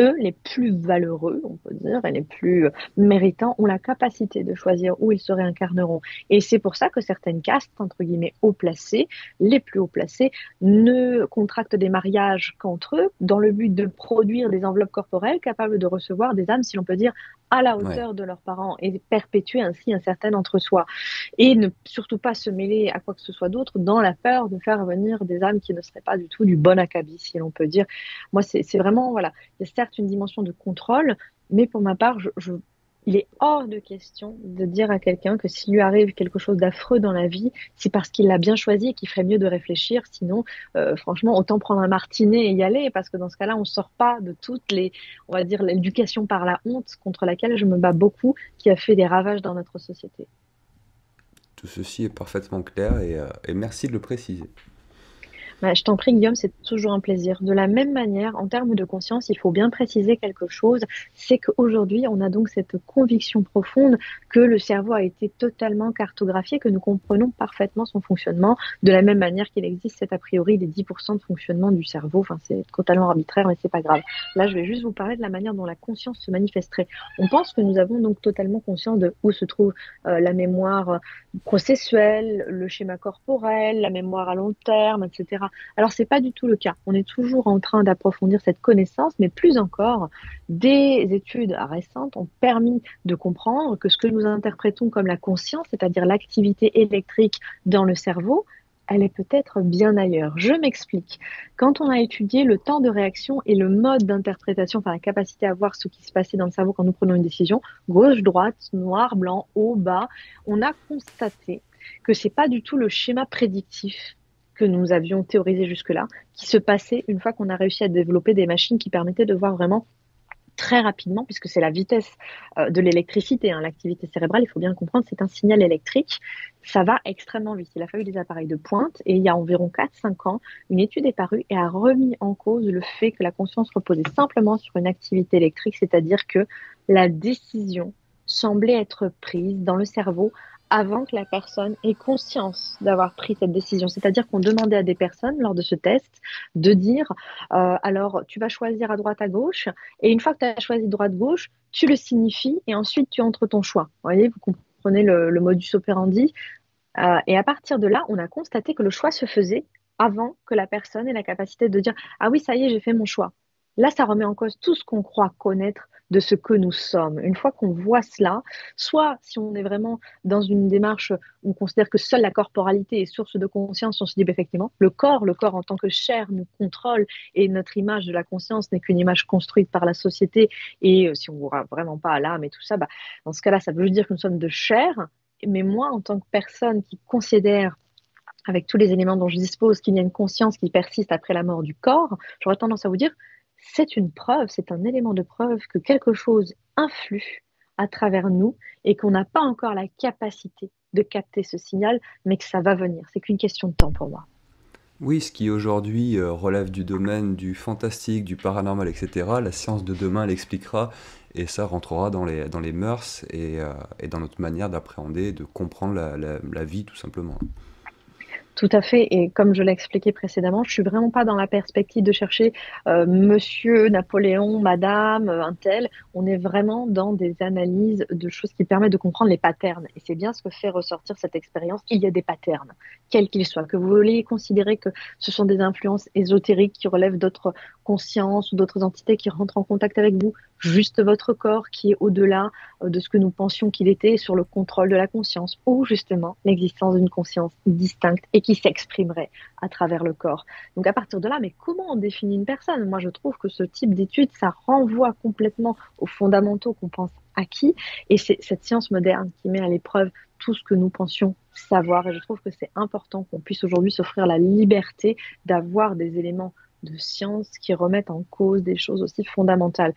Eux, les plus valeureux, on peut dire, et les plus méritants, ont la capacité de choisir où ils se réincarneront. Et c'est pour ça que certaines castes, entre guillemets, haut placées, les plus haut placés, ne contractent des mariages qu'entre eux, dans le but de produire des enveloppes corporelles capables de recevoir des âmes, si l'on peut dire, à la Ouais. hauteur de leurs parents et perpétuer ainsi un certain entre-soi. Et ne surtout pas se mêler à quoi que ce soit d'autre dans la peur de faire venir des âmes qui ne seraient pas du tout du bon acabit, si l'on peut dire. Moi, c'est vraiment, voilà, il y a certes une dimension de contrôle, mais pour ma part, il est hors de question de dire à quelqu'un que s'il lui arrive quelque chose d'affreux dans la vie, c'est parce qu'il l'a bien choisi et qu'il ferait mieux de réfléchir. Sinon, franchement, autant prendre un martinet et y aller, parce que dans ce cas-là, on sort pas de toutes les, on va dire, l'éducation par la honte contre laquelle je me bats beaucoup, qui a fait des ravages dans notre société. Tout ceci est parfaitement clair et merci de le préciser. Bah, je t'en prie, Guillaume, c'est toujours un plaisir. De la même manière, en termes de conscience, il faut bien préciser quelque chose, c'est qu'aujourd'hui, on a donc cette conviction profonde que le cerveau a été totalement cartographié, que nous comprenons parfaitement son fonctionnement, de la même manière qu'il existe cet a priori des 10% de fonctionnement du cerveau. Enfin, c'est totalement arbitraire, mais c'est pas grave. Là, je vais juste vous parler de la manière dont la conscience se manifesterait. On pense que nous avons donc totalement conscience de où se trouve la mémoire processuelle, le schéma corporel, la mémoire à long terme, etc. Alors, c'est pas du tout le cas. On est toujours en train d'approfondir cette connaissance, mais plus encore, des études récentes ont permis de comprendre que ce que nous interprétons comme la conscience, c'est-à-dire l'activité électrique dans le cerveau, elle est peut-être bien ailleurs. Je m'explique. Quand on a étudié le temps de réaction et le mode d'interprétation, enfin la capacité à voir ce qui se passait dans le cerveau quand nous prenons une décision, gauche, droite, noir, blanc, haut, bas, on a constaté que c'est pas du tout le schéma prédictif que nous avions théorisé jusque-là, qui se passait une fois qu'on a réussi à développer des machines qui permettaient de voir vraiment très rapidement, puisque c'est la vitesse de l'électricité, hein, l'activité cérébrale, il faut bien comprendre, c'est un signal électrique, ça va extrêmement vite. Il a fallu des appareils de pointe et il y a environ 4-5 ans, une étude est parue et a remis en cause le fait que la conscience reposait simplement sur une activité électrique, c'est-à-dire que la décision semblait être prise dans le cerveau avant que la personne ait conscience d'avoir pris cette décision. C'est-à-dire qu'on demandait à des personnes lors de ce test de dire alors tu vas choisir à droite à gauche et une fois que tu as choisi droite-gauche, tu le signifies et ensuite tu entres ton choix. Vous voyez, vous comprenez le modus operandi. Et à partir de là, on a constaté que le choix se faisait avant que la personne ait la capacité de dire ah oui, ça y est, j'ai fait mon choix. Là, ça remet en cause tout ce qu'on croit connaître de ce que nous sommes. Une fois qu'on voit cela, soit si on est vraiment dans une démarche où on considère que seule la corporalité est source de conscience, on se dit bah, effectivement, le corps en tant que chair nous contrôle et notre image de la conscience n'est qu'une image construite par la société. Et si on ne voit vraiment pas à l'âme et tout ça, bah, dans ce cas-là, ça veut juste dire que nous sommes de chair. Mais moi, en tant que personne qui considère, avec tous les éléments dont je dispose, qu'il y a une conscience qui persiste après la mort du corps, j'aurais tendance à vous dire, c'est une preuve, c'est un élément de preuve que quelque chose influe à travers nous et qu'on n'a pas encore la capacité de capter ce signal, mais que ça va venir. C'est qu'une question de temps pour moi. Oui, ce qui aujourd'hui relève du domaine du fantastique, du paranormal, etc., la science de demain l'expliquera et ça rentrera dans les mœurs et dans notre manière d'appréhender, de comprendre la vie tout simplement. Tout à fait. Et comme je l'ai expliqué précédemment, je suis vraiment pas dans la perspective de chercher Monsieur Napoléon, Madame, un tel. On est vraiment dans des analyses de choses qui permettent de comprendre les patterns. Et c'est bien ce que fait ressortir cette expérience. Il y a des patterns, quels qu'ils soient. Que vous vouliez considérer que ce sont des influences ésotériques qui relèvent d'autres consciences ou d'autres entités qui rentrent en contact avec vous, juste votre corps qui est au-delà de ce que nous pensions qu'il était sur le contrôle de la conscience, ou justement l'existence d'une conscience distincte et qui s'exprimerait à travers le corps. Donc à partir de là, mais comment on définit une personne? Moi, je trouve que ce type d'étude, ça renvoie complètement aux fondamentaux qu'on pense acquis, et c'est cette science moderne qui met à l'épreuve tout ce que nous pensions savoir, et je trouve que c'est important qu'on puisse aujourd'hui s'offrir la liberté d'avoir des éléments de science qui remettent en cause des choses aussi fondamentales.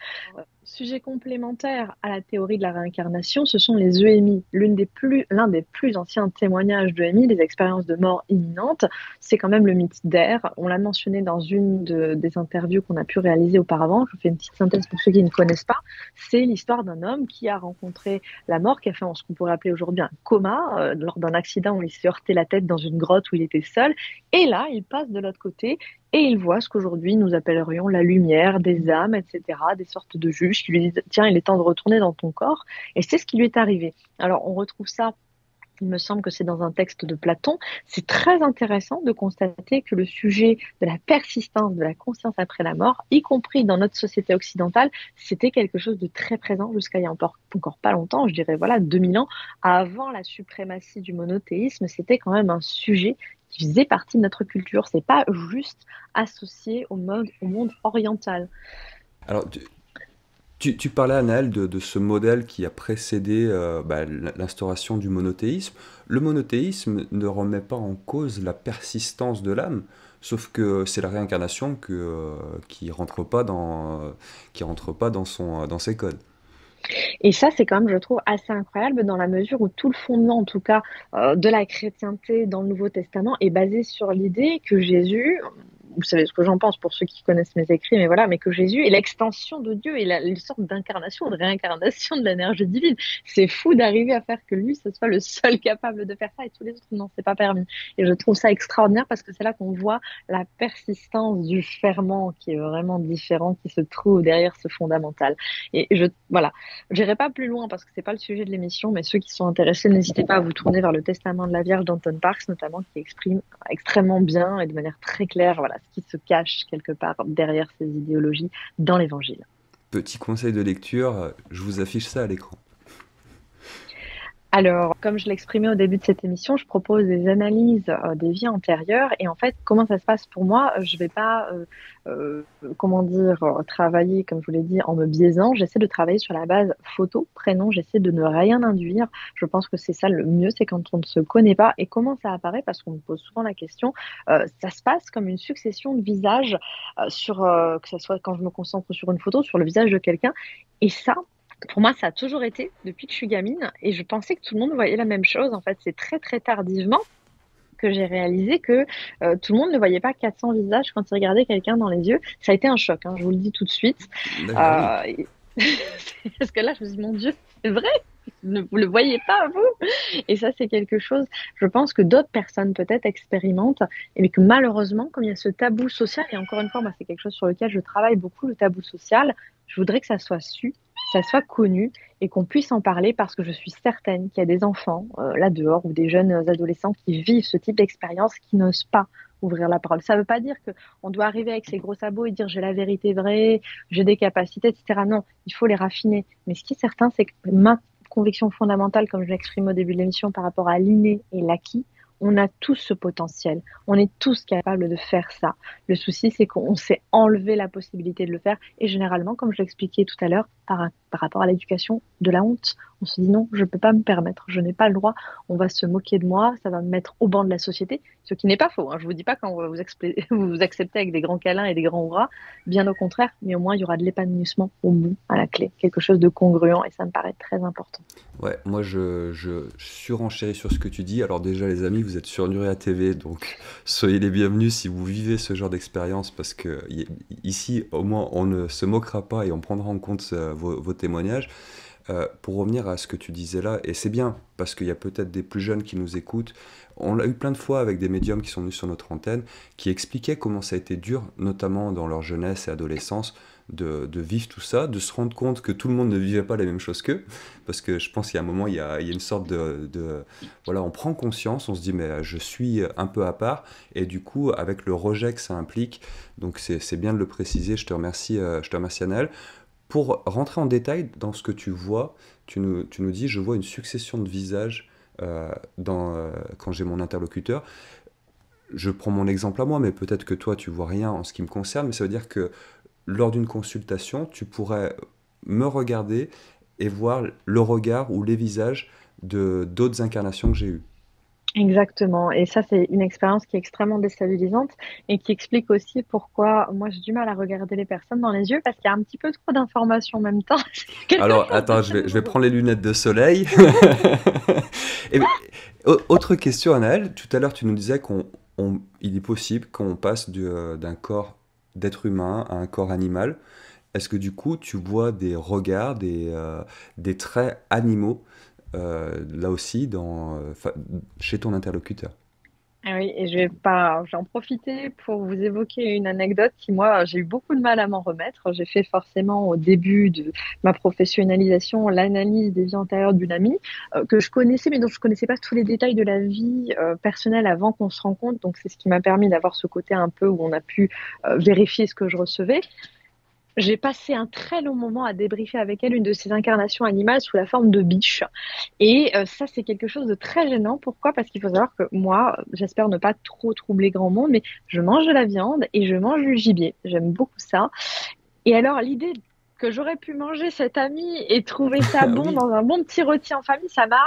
Sujet complémentaire à la théorie de la réincarnation, ce sont les EMI. L'un des plus anciens témoignages d'EMI, des expériences de mort imminente, c'est quand même le mythe d'Air. On l'a mentionné dans une des interviews qu'on a pu réaliser auparavant. Je fais une petite synthèse pour ceux qui ne connaissent pas. C'est l'histoire d'un homme qui a rencontré la mort, qui a fait ce qu'on pourrait appeler aujourd'hui un coma, lors d'un accident où il s'est heurté la tête dans une grotte où il était seul. Et là, il passe de l'autre côté et il voit ce qu'aujourd'hui nous appellerions la lumière, des âmes, etc., des sortes de juges qui lui disent tiens, il est temps de retourner dans ton corps. Et c'est ce qui lui est arrivé. Alors, on retrouve ça. Il me semble que c'est dans un texte de Platon. C'est très intéressant de constater que le sujet de la persistance de la conscience après la mort, y compris dans notre société occidentale, c'était quelque chose de très présent jusqu'à il y a encore pas longtemps, je dirais voilà 2000 ans, avant la suprématie du monothéisme, c'était quand même un sujet qui faisait partie de notre culture. C'est pas juste associé au monde oriental. Alors, tu parlais, Anaël, de ce modèle qui a précédé l'instauration du monothéisme. Le monothéisme ne remet pas en cause la persistance de l'âme, sauf que c'est la réincarnation qui rentre pas dans ses codes. Et ça, c'est quand même, je trouve, assez incroyable dans la mesure où tout le fondement, en tout cas, de la chrétienté dans le Nouveau Testament est basé sur l'idée que Jésus, vous savez ce que j'en pense pour ceux qui connaissent mes écrits, mais voilà, mais que Jésus est l'extension de Dieu et une sorte d'incarnation, de réincarnation de l'énergie divine. C'est fou d'arriver à faire que lui, ce soit le seul capable de faire ça et tous les autres, non, c'est pas permis. Et je trouve ça extraordinaire parce que c'est là qu'on voit la persistance du ferment qui est vraiment différent, qui se trouve derrière ce fondamental. Et voilà. J'irai pas plus loin parce que c'est pas le sujet de l'émission, mais ceux qui sont intéressés, n'hésitez pas à vous tourner vers le Testament de la Vierge d'Anton Parks, notamment, qui exprime extrêmement bien et de manière très claire, voilà, ce qui se cache quelque part derrière ces idéologies dans l'Évangile. Petit conseil de lecture, je vous affiche ça à l'écran. Alors, comme je l'exprimais au début de cette émission, je propose des analyses des vies antérieures. Et en fait, comment ça se passe pour moi? Je vais pas, comment dire, travailler, comme je vous l'ai dit, en me biaisant. J'essaie de travailler sur la base photo, prénom. J'essaie de ne rien induire. Je pense que c'est ça le mieux, c'est quand on ne se connaît pas. Et comment ça apparaît? Parce qu'on me pose souvent la question. Ça se passe comme une succession de visages que ce soit quand je me concentre sur une photo, sur le visage de quelqu'un. Et ça, pour moi, ça a toujours été depuis que je suis gamine et je pensais que tout le monde voyait la même chose. En fait, c'est très très tardivement que j'ai réalisé que tout le monde ne voyait pas 400 visages quand il regardait quelqu'un dans les yeux. Ça a été un choc, hein, je vous le dis tout de suite. Ah oui. Et- Parce que là, je me suis dit, mon Dieu, c'est vrai, vous le voyez pas, vous. Et ça, c'est quelque chose, je pense que d'autres personnes peut-être expérimentent, mais que malheureusement, comme il y a ce tabou social, et encore une fois, moi, c'est quelque chose sur lequel je travaille beaucoup, le tabou social, je voudrais que ça soit su, que ça soit connu, et qu'on puisse en parler parce que je suis certaine qu'il y a des enfants là dehors ou des jeunes adolescents qui vivent ce type d'expérience qui n'osent pas ouvrir la parole. Ça ne veut pas dire qu'on doit arriver avec ses gros sabots et dire j'ai la vérité vraie, j'ai des capacités, etc. Non, il faut les raffiner. Mais ce qui est certain, c'est que ma conviction fondamentale, comme je l'exprime au début de l'émission, par rapport à l'inné et l'acquis, on a tous ce potentiel. On est tous capables de faire ça. Le souci, c'est qu'on s'est enlevé la possibilité de le faire. Et généralement, comme je l'expliquais tout à l'heure, par rapport à l'éducation, de la honte. On se dit non, je ne peux pas me permettre, je n'ai pas le droit, on va se moquer de moi, ça va me mettre au banc de la société, ce qui n'est pas faux. Hein. Je ne vous dis pas quand vous vous acceptez avec des grands câlins et des grands hurrahs, bien au contraire, mais au moins il y aura de l'épanouissement au bout, à la clé, quelque chose de congruent et ça me paraît très important. Ouais, moi je surenchéris sur ce que tu dis. Alors déjà les amis, vous êtes sur Nuria TV, donc soyez les bienvenus si vous vivez ce genre d'expérience parce que ici au moins on ne se moquera pas et on prendra en compte vos témoignages. Pour revenir à ce que tu disais là, et c'est bien parce qu'il y a peut-être des plus jeunes qui nous écoutent, on l'a eu plein de fois avec des médiums qui sont venus sur notre antenne, qui expliquaient comment ça a été dur, notamment dans leur jeunesse et adolescence, de vivre tout ça, de se rendre compte que tout le monde ne vivait pas les mêmes choses qu'eux, parce que je pense qu'il y a un moment, il y a une sorte voilà, on prend conscience, on se dit mais je suis un peu à part, et du coup avec le rejet que ça implique, donc c'est bien de le préciser, je te remercie Anaël. Pour rentrer en détail dans ce que tu vois, tu nous dis, je vois une succession de visages quand j'ai mon interlocuteur. Je prends mon exemple à moi, mais peut-être que toi, tu vois rien en ce qui me concerne, mais ça veut dire que lors d'une consultation, tu pourrais me regarder et voir le regard ou les visages de d'autres incarnations que j'ai eues. Exactement. Et ça, c'est une expérience qui est extrêmement déstabilisante et qui explique aussi pourquoi moi j'ai du mal à regarder les personnes dans les yeux parce qu'il y a un petit peu trop d'informations en même temps. C'est quelque Alors, chose de attends, très je vais douloureux. prendre les lunettes de soleil. Et, autre question, Anaël. Tout à l'heure, tu nous disais il est possible qu'on passe d'un corps d'être humain à un corps animal. Est-ce que du coup, tu vois des regards, des traits animaux, là aussi, chez ton interlocuteur? Ah oui, et je vais en profiter pour vous évoquer une anecdote qui, moi, j'ai eu beaucoup de mal à m'en remettre. J'ai fait forcément au début de ma professionnalisation l'analyse des vies antérieures d'une amie que je connaissais, mais dont je connaissais pas tous les détails de la vie personnelle avant qu'on se rencontre. Donc, c'est ce qui m'a permis d'avoir ce côté un peu où on a pu vérifier ce que je recevais. J'ai passé un très long moment à débriefer avec elle une de ses incarnations animales sous la forme de biche. Et ça, c'est quelque chose de très gênant. Pourquoi? Parce qu'il faut savoir que moi, j'espère ne pas trop troubler grand monde, mais je mange de la viande et je mange du gibier. J'aime beaucoup ça. Et alors, l'idée que j'aurais pu manger cet ami et trouver ça Ah bon oui, dans un bon petit rôti en famille, ça m'a...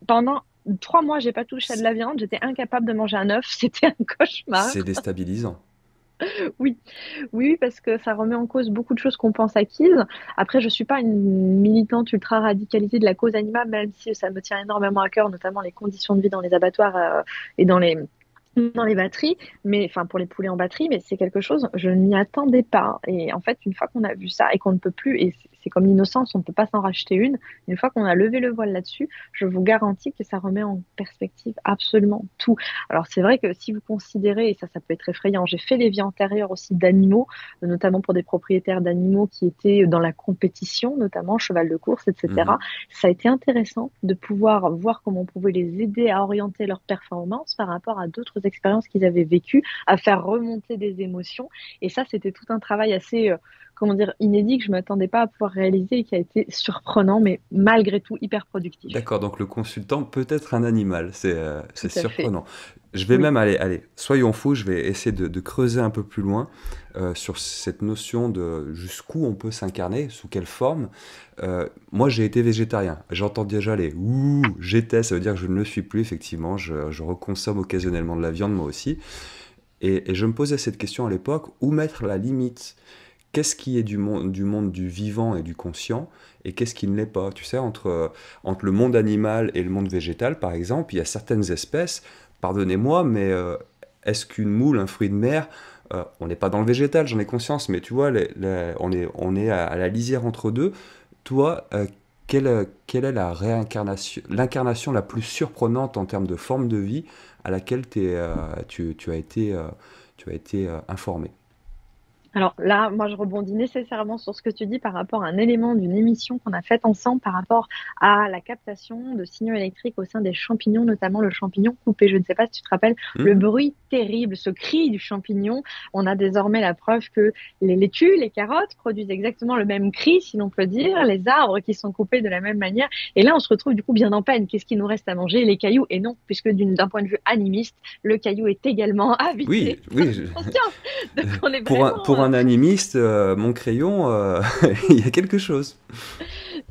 pendant 3 mois, j'ai pas touché à de la viande. J'étais incapable de manger un œuf. C'était un cauchemar. c'est déstabilisant. Oui. Oui, parce que ça remet en cause beaucoup de choses qu'on pense acquises. Après, je suis pas une militante ultra radicalisée de la cause animale, même si ça me tient énormément à cœur, notamment les conditions de vie dans les abattoirs et dans les batteries, mais enfin pour les poulets en batterie, mais c'est quelque chose, je ne m'y attendais pas. Et en fait, une fois qu'on a vu ça et qu'on ne peut plus, et c'est comme l'innocence, on ne peut pas s'en racheter une fois qu'on a levé le voile là-dessus, je vous garantis que ça remet en perspective absolument tout. Alors c'est vrai que si vous considérez, et ça peut être effrayant, j'ai fait les vies antérieures aussi d'animaux, notamment pour des propriétaires d'animaux qui étaient dans la compétition, notamment cheval de course, etc. Mhm. Ça a été intéressant de pouvoir voir comment on pouvait les aider à orienter leur performance par rapport à d'autres expériences qu'ils avaient vécues, à faire remonter des émotions. Et ça, c'était tout un travail assez, comment dire, inédit que je m'attendais pas à pouvoir réaliser et qui a été surprenant, mais malgré tout hyper productif. D'accord, donc le consultant peut être un animal, c'est Tout à fait. surprenant. Je vais Oui. même aller, soyons fous, je vais essayer de creuser un peu plus loin sur cette notion de jusqu'où on peut s'incarner, sous quelle forme. Moi, j'ai été végétarien. J'entends déjà les ouh, j'étais, ça veut dire que je ne le suis plus, effectivement. Je reconsomme occasionnellement de la viande, moi aussi. Et je me posais cette question à l'époque, où mettre la limite? Qu'est-ce qui est du monde du vivant et du conscient, et qu'est-ce qui ne l'est pas? Tu sais, entre le monde animal et le monde végétal, par exemple, il y a certaines espèces, pardonnez-moi, mais est-ce qu'une moule, un fruit de mer, on n'est pas dans le végétal, j'en ai conscience, mais tu vois, on est à la lisière entre deux. Toi, quelle est l'incarnation la plus surprenante en termes de forme de vie à laquelle tu as été informé? Alors là, moi, je rebondis nécessairement sur ce que tu dis par rapport à un élément d'une émission qu'on a faite ensemble par rapport à la captation de signaux électriques au sein des champignons, notamment le champignon coupé. Je ne sais pas si tu te rappelles le Mhm. bruit terrible, ce cri du champignon. On a désormais la preuve que les laitues, les carottes produisent exactement le même cri, si l'on peut dire, les arbres qui sont coupés de la même manière. Et là, on se retrouve du coup bien en peine. Qu'est-ce qui nous reste à manger? Les cailloux. Et non, puisque d'un point de vue animiste, le caillou est également Oui, habité par oui. une conscience. Donc on est Pour vraiment un animiste, mon crayon, il y a quelque chose.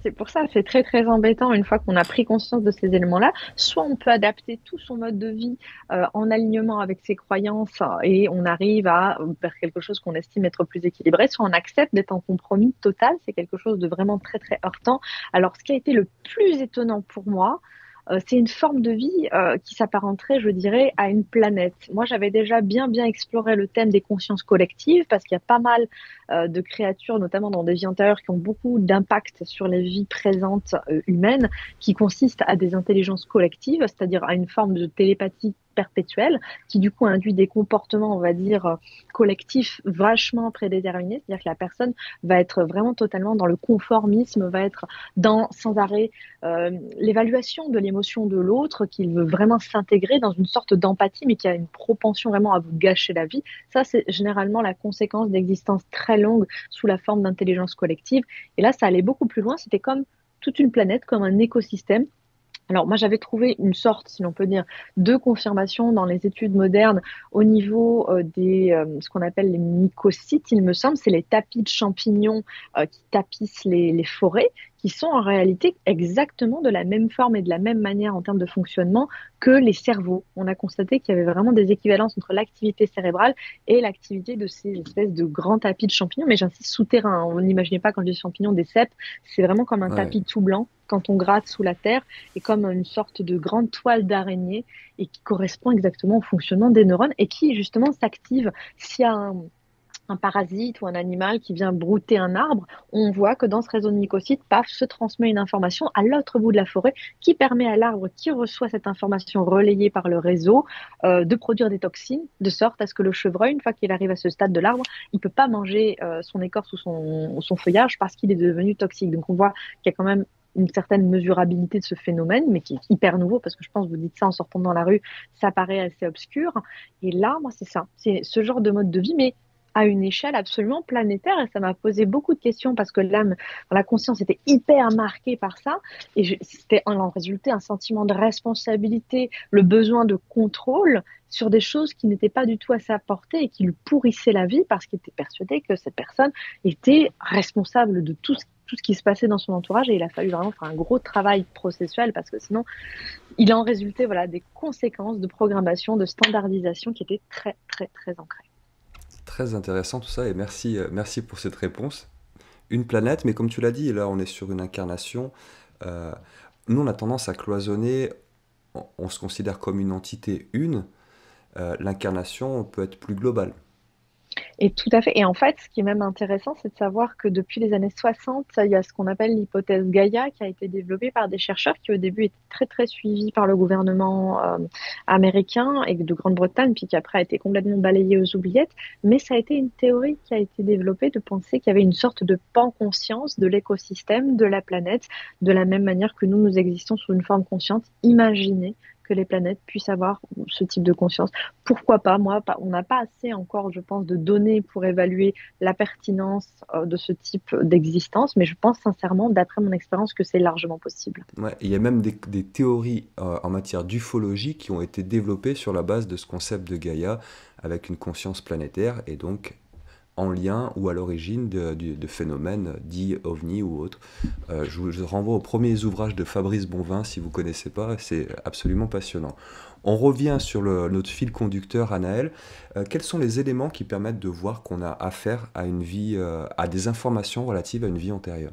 c'est pour ça, c'est très très embêtant une fois qu'on a pris conscience de ces éléments-là. Soit on peut adapter tout son mode de vie en alignement avec ses croyances et on arrive à faire quelque chose qu'on estime être plus équilibré, soit on accepte d'être en compromis total. C'est quelque chose de vraiment très très heurtant. Alors ce qui a été le plus étonnant pour moi, c'est une forme de vie qui s'apparenterait, je dirais, à une planète. Moi, j'avais déjà bien exploré le thème des consciences collectives parce qu'il y a pas mal de créatures, notamment dans des vies antérieures, qui ont beaucoup d'impact sur les vies présentes humaines, qui consistent à des intelligences collectives, c'est-à-dire à une forme de télépathie perpétuelle, qui du coup induit des comportements, on va dire, collectifs vachement prédéterminés, c'est-à-dire que la personne va être vraiment totalement dans le conformisme, va être dans sans arrêt l'évaluation de l'émotion de l'autre, qu'il veut vraiment s'intégrer dans une sorte d'empathie, mais qui a une propension vraiment à vous gâcher la vie. Ça, c'est généralement la conséquence d'existence très longue sous la forme d'intelligence collective. Et là, ça allait beaucoup plus loin. C'était comme toute une planète, comme un écosystème. Alors moi j'avais trouvé une sorte, si l'on peut dire, de confirmation dans les études modernes au niveau des ce qu'on appelle les mycosites, il me semble, c'est les tapis de champignons qui tapissent les forêts, qui sont en réalité exactement de la même forme et de la même manière en termes de fonctionnement que les cerveaux. On a constaté qu'il y avait vraiment des équivalences entre l'activité cérébrale et l'activité de ces espèces de grands tapis de champignons, mais j'insiste souterrains. On n'imaginait pas quand je dis champignons des cèpes, c'est vraiment comme un Ouais. tapis tout blanc quand on gratte sous la terre et comme une sorte de grande toile d'araignée et qui correspond exactement au fonctionnement des neurones et qui justement s'active s'il y a un parasite ou un animal qui vient brouter un arbre, on voit que dans ce réseau de mycocytes, paf, se transmet une information à l'autre bout de la forêt qui permet à l'arbre qui reçoit cette information relayée par le réseau de produire des toxines, de sorte à ce que le chevreuil, une fois qu'il arrive à ce stade de l'arbre, il ne peut pas manger son écorce ou son feuillage parce qu'il est devenu toxique. Donc on voit qu'il y a quand même une certaine mesurabilité de ce phénomène, mais qui est hyper nouveau, parce que je pense que vous dites ça en sortant dans la rue, ça paraît assez obscur. Et là, moi, c'est ça, c'est ce genre de mode de vie, mais à une échelle absolument planétaire. Et ça m'a posé beaucoup de questions parce que l'âme, la conscience était hyper marquée par ça. Et c'était en résultait un sentiment de responsabilité, le besoin de contrôle sur des choses qui n'étaient pas du tout à sa portée et qui lui pourrissaient la vie parce qu'il était persuadé que cette personne était responsable de tout ce qui se passait dans son entourage et il a fallu vraiment faire un gros travail processuel parce que sinon il en résultait voilà, des conséquences de programmation, de standardisation qui étaient très très très ancrées. Très intéressant tout ça, et merci pour cette réponse. Une planète, mais comme tu l'as dit, là on est sur une incarnation. Euh, Nous on a tendance à cloisonner, on se considère comme une entité une. L'incarnation peut être plus globale. Et tout à fait. Et en fait, ce qui est même intéressant, c'est de savoir que depuis les années 60, il y a ce qu'on appelle l'hypothèse Gaïa qui a été développée par des chercheurs qui au début étaient très très suivis par le gouvernement américain et de Grande-Bretagne, puis qui après a été complètement balayée aux oubliettes. Mais ça a été une théorie qui a été développée de penser qu'il y avait une sorte de pan-conscience de l'écosystème, de la planète, de la même manière que nous existons sous une forme consciente. Imaginez que les planètes puissent avoir ce type de conscience. Pourquoi pas? Moi, on n'a pas assez encore, je pense, de données pour évaluer la pertinence de ce type d'existence, mais je pense sincèrement, d'après mon expérience, que c'est largement possible. Ouais, il y a même des théories en matière d'ufologie qui ont été développées sur la base de ce concept de Gaïa avec une conscience planétaire et donc en lien ou à l'origine de phénomènes dits ovnis ou autres. Je vous renvoie aux premiers ouvrages de Fabrice Bonvin si vous ne connaissez pas, c'est absolument passionnant. On revient sur notre fil conducteur, Anaël. Quels sont les éléments qui permettent de voir qu'on a affaire à une vie, à des informations relatives à une vie antérieure?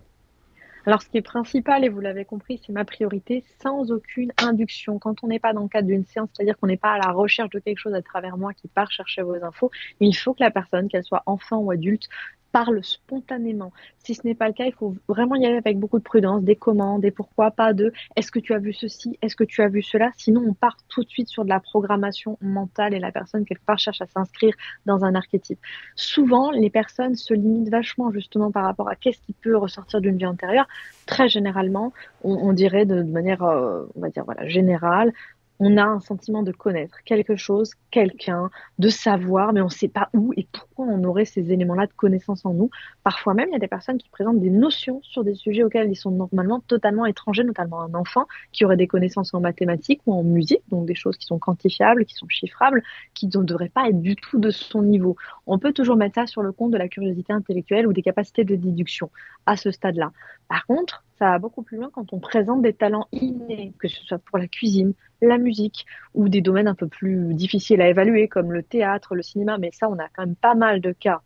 Alors, ce qui est principal, et vous l'avez compris, c'est ma priorité, sans aucune induction. Quand on n'est pas dans le cadre d'une séance, c'est-à-dire qu'on n'est pas à la recherche de quelque chose à travers moi qui part chercher vos infos, il faut que la personne, qu'elle soit enfant ou adulte, parle spontanément. Si ce n'est pas le cas, il faut vraiment y aller avec beaucoup de prudence, des commandes, et pourquoi pas de est-ce que tu as vu ceci, est-ce que tu as vu cela, sinon on part tout de suite sur de la programmation mentale et la personne quelque part cherche à s'inscrire dans un archétype. Souvent, les personnes se limitent vachement justement par rapport à qu'est-ce qui peut ressortir d'une vie antérieure. Très généralement, on dirait de manière, on va dire voilà, générale, on a un sentiment de connaître quelque chose, quelqu'un, de savoir, mais on ne sait pas où et pourquoi on aurait ces éléments-là de connaissance en nous. Parfois même, il y a des personnes qui présentent des notions sur des sujets auxquels ils sont normalement totalement étrangers, notamment un enfant qui aurait des connaissances en mathématiques ou en musique, donc des choses qui sont quantifiables, qui sont chiffrables, qui ne devraient pas être du tout de son niveau. On peut toujours mettre ça sur le compte de la curiosité intellectuelle ou des capacités de déduction à ce stade-là. Par contre, ça va beaucoup plus loin quand on présente des talents innés, que ce soit pour la cuisine, la musique ou des domaines un peu plus difficiles à évaluer comme le théâtre, le cinéma. Mais ça, on a quand même pas mal de cas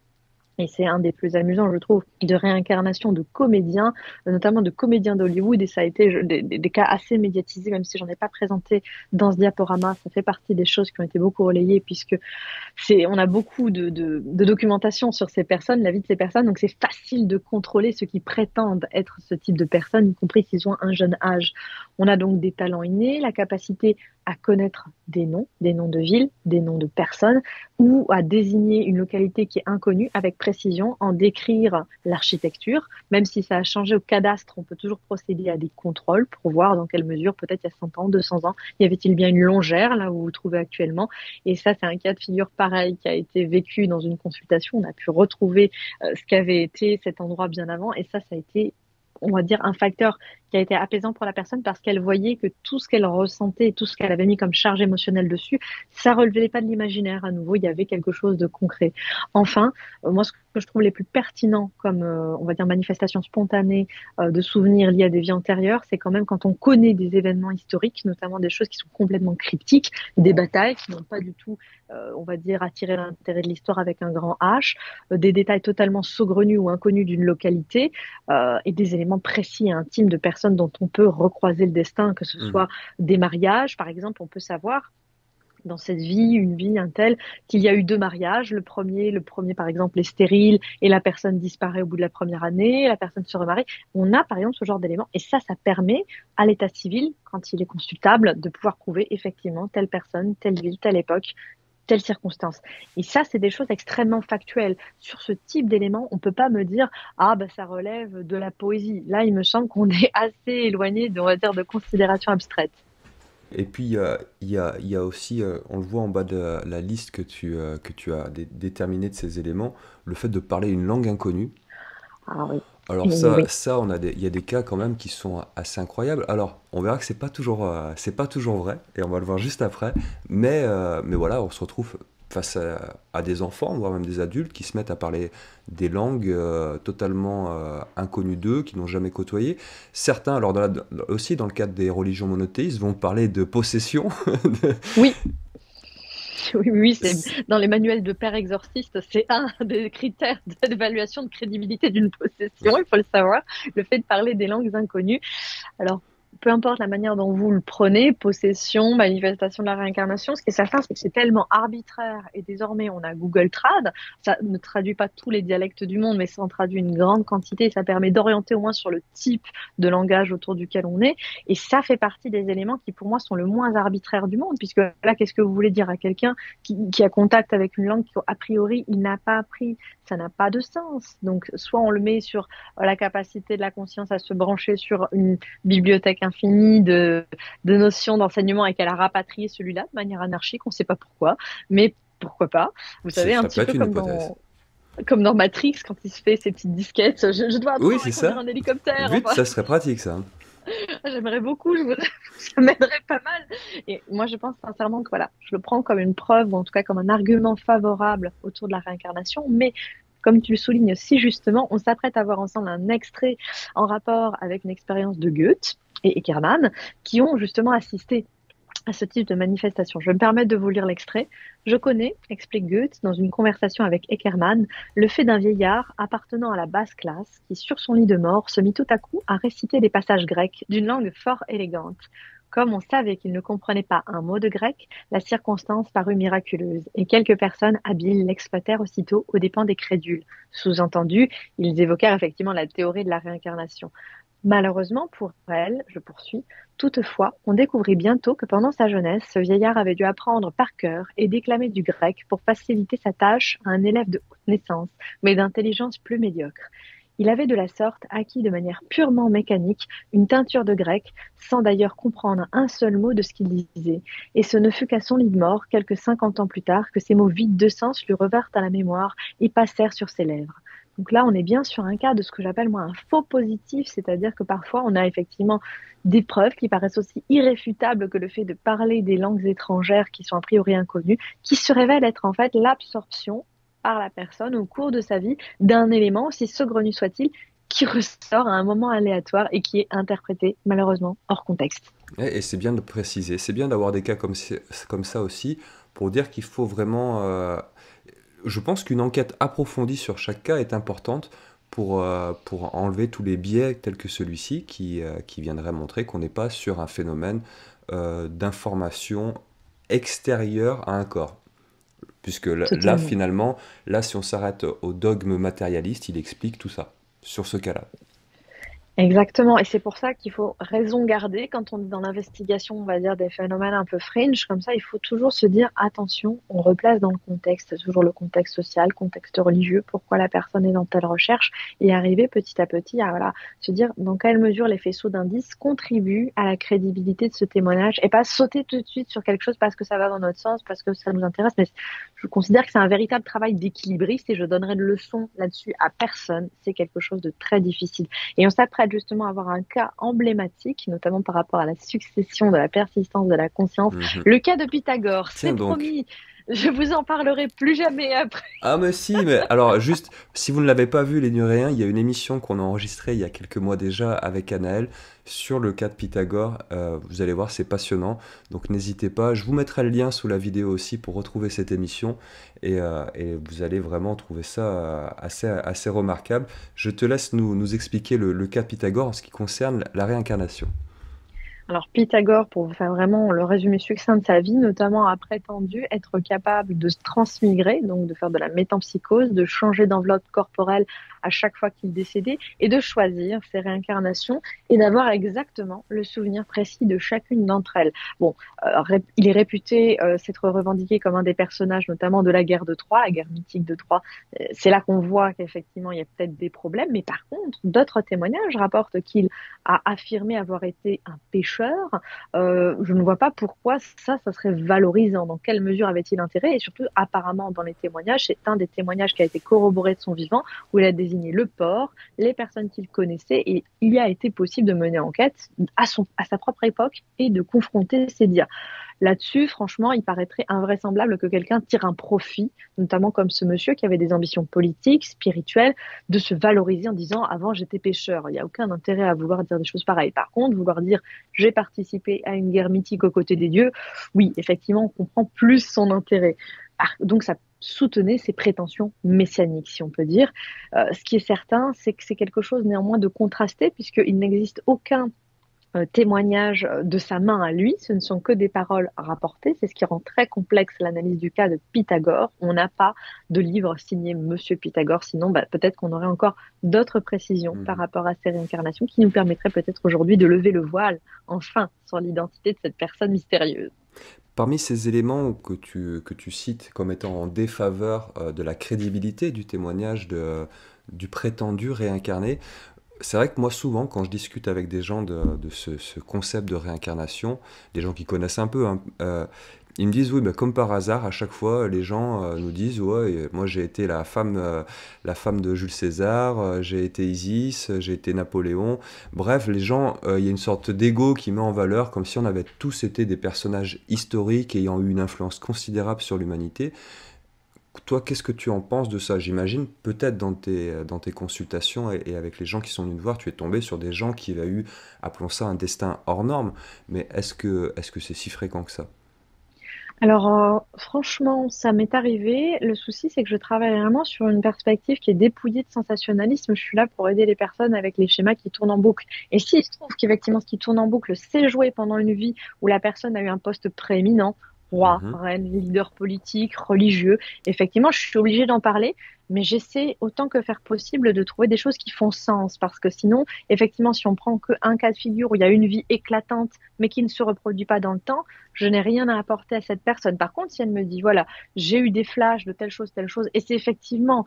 et c'est un des plus amusants, je trouve, de réincarnation de comédiens, notamment de comédiens d'Hollywood, et ça a été des cas assez médiatisés, même si j'en ai pas présenté dans ce diaporama, ça fait partie des choses qui ont été beaucoup relayées, puisque on a beaucoup de documentation sur ces personnes, la vie de ces personnes, donc c'est facile de contrôler ceux qui prétendent être ce type de personnes, y compris s'ils ont un jeune âge. On a donc des talents innés, la capacité à connaître des noms de villes, des noms de personnes, ou à désigner une localité qui est inconnue avec précision, en décrire l'architecture. Même si ça a changé au cadastre, on peut toujours procéder à des contrôles pour voir dans quelle mesure, peut-être il y a 100 ans, 200 ans, y avait-il bien une longère là où vous vous trouvez actuellement. Et ça, c'est un cas de figure pareil qui a été vécu dans une consultation. On a pu retrouver ce qu'avait été cet endroit bien avant. Et ça a été, on va dire, un facteur qui a été apaisant pour la personne parce qu'elle voyait que tout ce qu'elle ressentait, tout ce qu'elle avait mis comme charge émotionnelle dessus, ça relevait pas de l'imaginaire. À nouveau, il y avait quelque chose de concret. Enfin, moi, ce que je trouve les plus pertinents comme, on va dire, manifestation spontanée de souvenirs liés à des vies antérieures, c'est quand même quand on connaît des événements historiques, notamment des choses qui sont complètement cryptiques, des batailles qui n'ont pas du tout, on va dire, attiré l'intérêt de l'histoire avec un grand H, des détails totalement saugrenus ou inconnus d'une localité, et des éléments précis et intimes de personnes dont on peut recroiser le destin, que ce soit des mariages, par exemple, on peut savoir dans cette vie, une vie, un tel, qu'il y a eu 2 mariages. Le premier, par exemple, est stérile et la personne disparaît au bout de la première année, la personne se remarie. On a, par exemple, ce genre d'éléments. Et ça permet à l'état civil, quand il est consultable, de pouvoir prouver effectivement telle personne, telle ville, telle époque, telle circonstance. Et ça, c'est des choses extrêmement factuelles. Sur ce type d'éléments, on peut pas me dire ah ben ça relève de la poésie. Là, il me semble qu'on est assez éloigné, on va dire, de considérations abstraites. Et puis il y a aussi, on le voit en bas de la liste que tu as déterminée de ces éléments, le fait de parler une langue inconnue. Ah oui, Alors oui, ça, oui. ça il y a des cas quand même qui sont assez incroyables. Alors on verra que c'est pas toujours vrai, et on va le voir juste après. Mais voilà, on se retrouve face à des enfants, voire même des adultes, qui se mettent à parler des langues totalement inconnues d'eux, qui n'ont jamais côtoyé. Certains, alors aussi dans le cadre des religions monothéistes, vont parler de possession. Oui, oui, oui, c'est dans les manuels de père exorciste, c'est un des critères d'évaluation de crédibilité d'une possession, il faut le savoir, le fait de parler des langues inconnues. Alors, peu importe la manière dont vous le prenez, possession, manifestation de la réincarnation, ce qui est certain, c'est que c'est tellement arbitraire et désormais on a Google Trad, ça ne traduit pas tous les dialectes du monde, mais ça en traduit une grande quantité et ça permet d'orienter au moins sur le type de langage autour duquel on est. Et ça fait partie des éléments qui pour moi sont le moins arbitraires du monde, puisque là, qu'est-ce que vous voulez dire à quelqu'un qui a contact avec une langue qu'a priori il n'a pas appris? Ça n'a pas de sens. Donc, soit on le met sur la capacité de la conscience à se brancher sur une bibliothèque infini de notions d'enseignement et qu'elle a rapatrié celui-là de manière anarchique, on ne sait pas pourquoi, mais pourquoi pas. Vous savez, un Ça peut petit être peu une hypothèse. comme dans Matrix, quand il se fait ses petites disquettes, je dois Oui, apprendre à c'est conduire ça. un hélicoptère, Vite, enfin, ça serait pratique, ça. j'aimerais beaucoup, ça m'aiderait pas mal. Et moi, je pense sincèrement que voilà, je le prends comme une preuve, ou en tout cas comme un argument favorable autour de la réincarnation, mais comme tu le soulignes si justement, on s'apprête à voir ensemble un extrait en rapport avec une expérience de Goethe et Eckermann, qui ont justement assisté à ce type de manifestation. Je vais me permettre de vous lire l'extrait. Je connais, explique Goethe dans une conversation avec Eckermann, le fait d'un vieillard appartenant à la basse classe qui, sur son lit de mort, se mit tout à coup à réciter des passages grecs d'une langue fort élégante. Comme on savait qu'il ne comprenait pas un mot de grec, la circonstance parut miraculeuse, et quelques personnes habiles l'exploitèrent aussitôt aux dépens des crédules. Sous-entendu, ils évoquèrent effectivement la théorie de la réincarnation. Malheureusement pour elle, je poursuis, toutefois, on découvrit bientôt que pendant sa jeunesse, ce vieillard avait dû apprendre par cœur et déclamer du grec pour faciliter sa tâche à un élève de haute naissance, mais d'intelligence plus médiocre. Il avait de la sorte acquis de manière purement mécanique une teinture de grec, sans d'ailleurs comprendre un seul mot de ce qu'il disait. Et ce ne fut qu'à son lit de mort, quelques 50 ans plus tard, que ces mots vides de sens lui revinrent à la mémoire et passèrent sur ses lèvres. Donc là, on est bien sur un cas de ce que j'appelle moi un faux positif, c'est-à-dire que parfois on a effectivement des preuves qui paraissent aussi irréfutables que le fait de parler des langues étrangères qui sont a priori inconnues, qui se révèlent être en fait l'absorption par la personne au cours de sa vie d'un élément, aussi saugrenu soit-il, qui ressort à un moment aléatoire et qui est interprété malheureusement hors contexte. Et c'est bien de préciser. C'est bien d'avoir des cas comme ça aussi pour dire qu'il faut vraiment. Je pense qu'une enquête approfondie sur chaque cas est importante pour enlever tous les biais tels que celui-ci qui viendrait montrer qu'on n'est pas sur un phénomène d'information extérieure à un corps. Puisque là, Totalement. finalement, là, si on s'arrête au dogme matérialiste, il explique tout ça, sur ce cas-là. Exactement, et c'est pour ça qu'il faut raison garder quand on est dans l'investigation, on va dire, des phénomènes un peu fringe, comme ça, il faut toujours se dire, attention, on replace dans le contexte, toujours le contexte social, contexte religieux, pourquoi la personne est dans telle recherche, et arriver petit à petit à voilà, se dire dans quelle mesure les faisceaux d'indices contribuent à la crédibilité de ce témoignage, et pas sauter tout de suite sur quelque chose parce que ça va dans notre sens, parce que ça nous intéresse, mais je considère que c'est un véritable travail d'équilibriste, et je donnerai de leçons là-dessus à personne, c'est quelque chose de très difficile. Et on s'apprête justement à avoir un cas emblématique, notamment par rapport à la succession de la persistance de la conscience. Mhm. Le cas de Pythagore, Tiens c'est donc. promis. Je vous en parlerai plus jamais après. Ah mais si, mais alors juste, si vous ne l'avez pas vu les Nuréens, il y a une émission qu'on a enregistrée il y a quelques mois déjà avec Anaël sur le cas de Pythagore. Vous allez voir, c'est passionnant. Donc n'hésitez pas, je vous mettrai le lien sous la vidéo aussi pour retrouver cette émission et vous allez vraiment trouver ça assez remarquable. Je te laisse nous expliquer le cas de Pythagore en ce qui concerne la réincarnation. Alors Pythagore, pour vous faire vraiment le résumé succinct de sa vie, notamment a prétendu être capable de se transmigrer, donc de faire de la métempsychose, de changer d'enveloppe corporelle à chaque fois qu'il décédait et de choisir ses réincarnations et d'avoir exactement le souvenir précis de chacune d'entre elles. Bon, il est réputé s'être revendiqué comme un des personnages notamment de la guerre de Troie, la guerre mythique de Troie. C'est là qu'on voit qu'effectivement il y a peut-être des problèmes, mais par contre, d'autres témoignages rapportent qu'il a affirmé avoir été un pécheur. Je ne vois pas pourquoi ça serait valorisant. Dans quelle mesure avait-il intérêt? Et surtout, apparemment, dans les témoignages, c'est un des témoignages qui a été corroboré de son vivant, où il a désigné le port, les personnes qu'il connaissait, et il y a été possible de mener enquête à sa propre époque et de confronter ces dires. Là-dessus, franchement, il paraîtrait invraisemblable que quelqu'un tire un profit, notamment comme ce monsieur qui avait des ambitions politiques, spirituelles, de se valoriser en disant avant j'étais pécheur. Il n'y a aucun intérêt à vouloir dire des choses pareilles. Par contre, vouloir dire j'ai participé à une guerre mythique aux côtés des dieux, oui, effectivement, on comprend plus son intérêt. Donc ça soutenait ses prétentions messianiques, si on peut dire. Ce qui est certain, c'est que c'est quelque chose néanmoins de contrasté, puisqu'il n'existe aucun témoignage de sa main à lui, ce ne sont que des paroles rapportées, c'est ce qui rend très complexe l'analyse du cas de Pythagore. On n'a pas de livre signé Monsieur Pythagore, sinon peut-être qu'on aurait encore d'autres précisions par Mhm. rapport à ces réincarnations qui nous permettraient peut-être aujourd'hui de lever le voile, enfin, sur l'identité de cette personne mystérieuse. Parmi ces éléments que tu cites comme étant en défaveur de la crédibilité du témoignage du prétendu réincarné, C'est vrai que moi, souvent, quand je discute avec des gens de ce concept de réincarnation, des gens qui connaissent un peu, hein, ils me disent, oui, bah, comme par hasard, à chaque fois, les gens nous disent, ouais, moi j'ai été la femme de Jules César, j'ai été Isis, j'ai été Napoléon. Bref, les gens, il y a une sorte d'ego qui met en valeur, comme si on avait tous été des personnages historiques ayant eu une influence considérable sur l'humanité. Toi, qu'est-ce que tu en penses de ça? J'imagine, peut-être dans tes consultations et avec les gens qui sont venus te voir, tu es tombé sur des gens qui avaient eu, appelons ça un destin hors norme, mais est-ce que c'est si fréquent que ça? Alors, franchement, ça m'est arrivé. Le souci, c'est que je travaille vraiment sur une perspective qui est dépouillée de sensationnalisme. Je suis là pour aider les personnes avec les schémas qui tournent en boucle. Et s'il se trouve qu'effectivement, ce qui tourne en boucle s'est joué pendant une vie où la personne a eu un poste prééminent, roi, Mhm. reine, leader politique, religieux, effectivement, je suis obligée d'en parler. Mais j'essaie autant que faire possible de trouver des choses qui font sens. Parce que sinon, effectivement, si on prend qu'un cas de figure où il y a une vie éclatante, mais qui ne se reproduit pas dans le temps, je n'ai rien à apporter à cette personne. Par contre, si elle me dit, voilà, j'ai eu des flashs de telle chose, et c'est effectivement,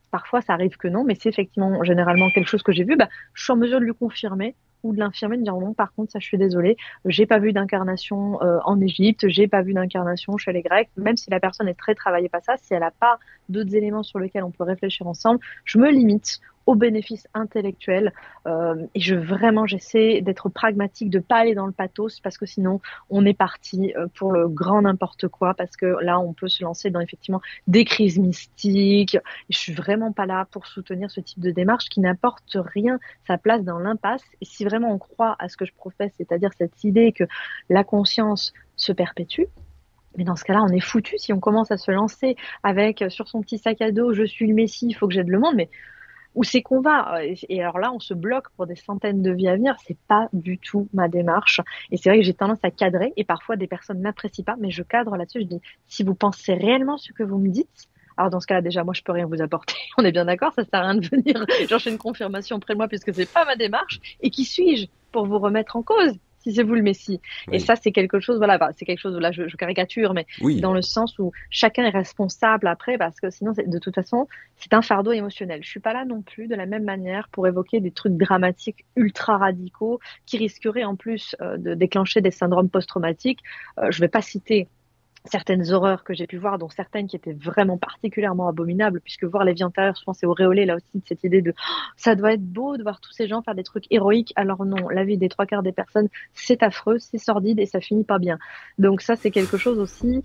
parfois ça arrive que non, mais c'est effectivement généralement quelque chose que j'ai vu, bah, je suis en mesure de lui confirmer ou de l'infirmer, de dire non, par contre, ça, je suis désolée, j'ai pas vu d'incarnation en Égypte, j'ai pas vu d'incarnation chez les Grecs, même si la personne est très travaillée pas ça, si elle n'a pas d'autres éléments sur lesquels on peut réfléchir ensemble, je me limite aux bénéfices intellectuels et j'essaie d'être pragmatique, de pas aller dans le pathos parce que sinon on est parti pour le grand n'importe quoi parce que là on peut se lancer dans effectivement des crises mystiques. Je suis vraiment pas là pour soutenir ce type de démarche qui n'apporte rien, sa place dans l'impasse. Et si vraiment on croit à ce que je professe, c'est-à-dire cette idée que la conscience se perpétue, mais dans ce cas-là, on est foutu si on commence à se lancer avec sur son petit sac à dos, je suis le Messie, il faut que j'aide le monde. Mais où c'est qu'on va? Et alors là, on se bloque pour des centaines de vies à venir. C'est pas du tout ma démarche. Et c'est vrai que j'ai tendance à cadrer et parfois des personnes n'apprécient pas, mais je cadre là-dessus. Je dis, si vous pensez réellement ce que vous me dites, alors dans ce cas-là, déjà, moi, je peux rien vous apporter. On est bien d'accord, ça sert à rien de venir chercher une confirmation auprès de moi puisque c'est pas ma démarche. Et qui suis-je pour vous remettre en cause? Si c'est vous le Messie. Et Oui. ça, c'est quelque chose, voilà, bah, c'est quelque chose, là, je caricature, mais c'est Oui. dans le sens où chacun est responsable après, parce que sinon, de toute façon, c'est un fardeau émotionnel. Je suis pas là non plus de la même manière pour évoquer des trucs dramatiques ultra radicaux qui risqueraient en plus de déclencher des syndromes post-traumatiques. Je vais pas citer certaines horreurs que j'ai pu voir, dont certaines qui étaient vraiment particulièrement abominables, puisque voir les vies antérieures, souvent c'est auréolé là aussi de cette idée de oh, ça doit être beau de voir tous ces gens faire des trucs héroïques. Alors non, la vie des trois quarts des personnes, c'est affreux, c'est sordide et ça finit pas bien. Donc ça, c'est quelque chose aussi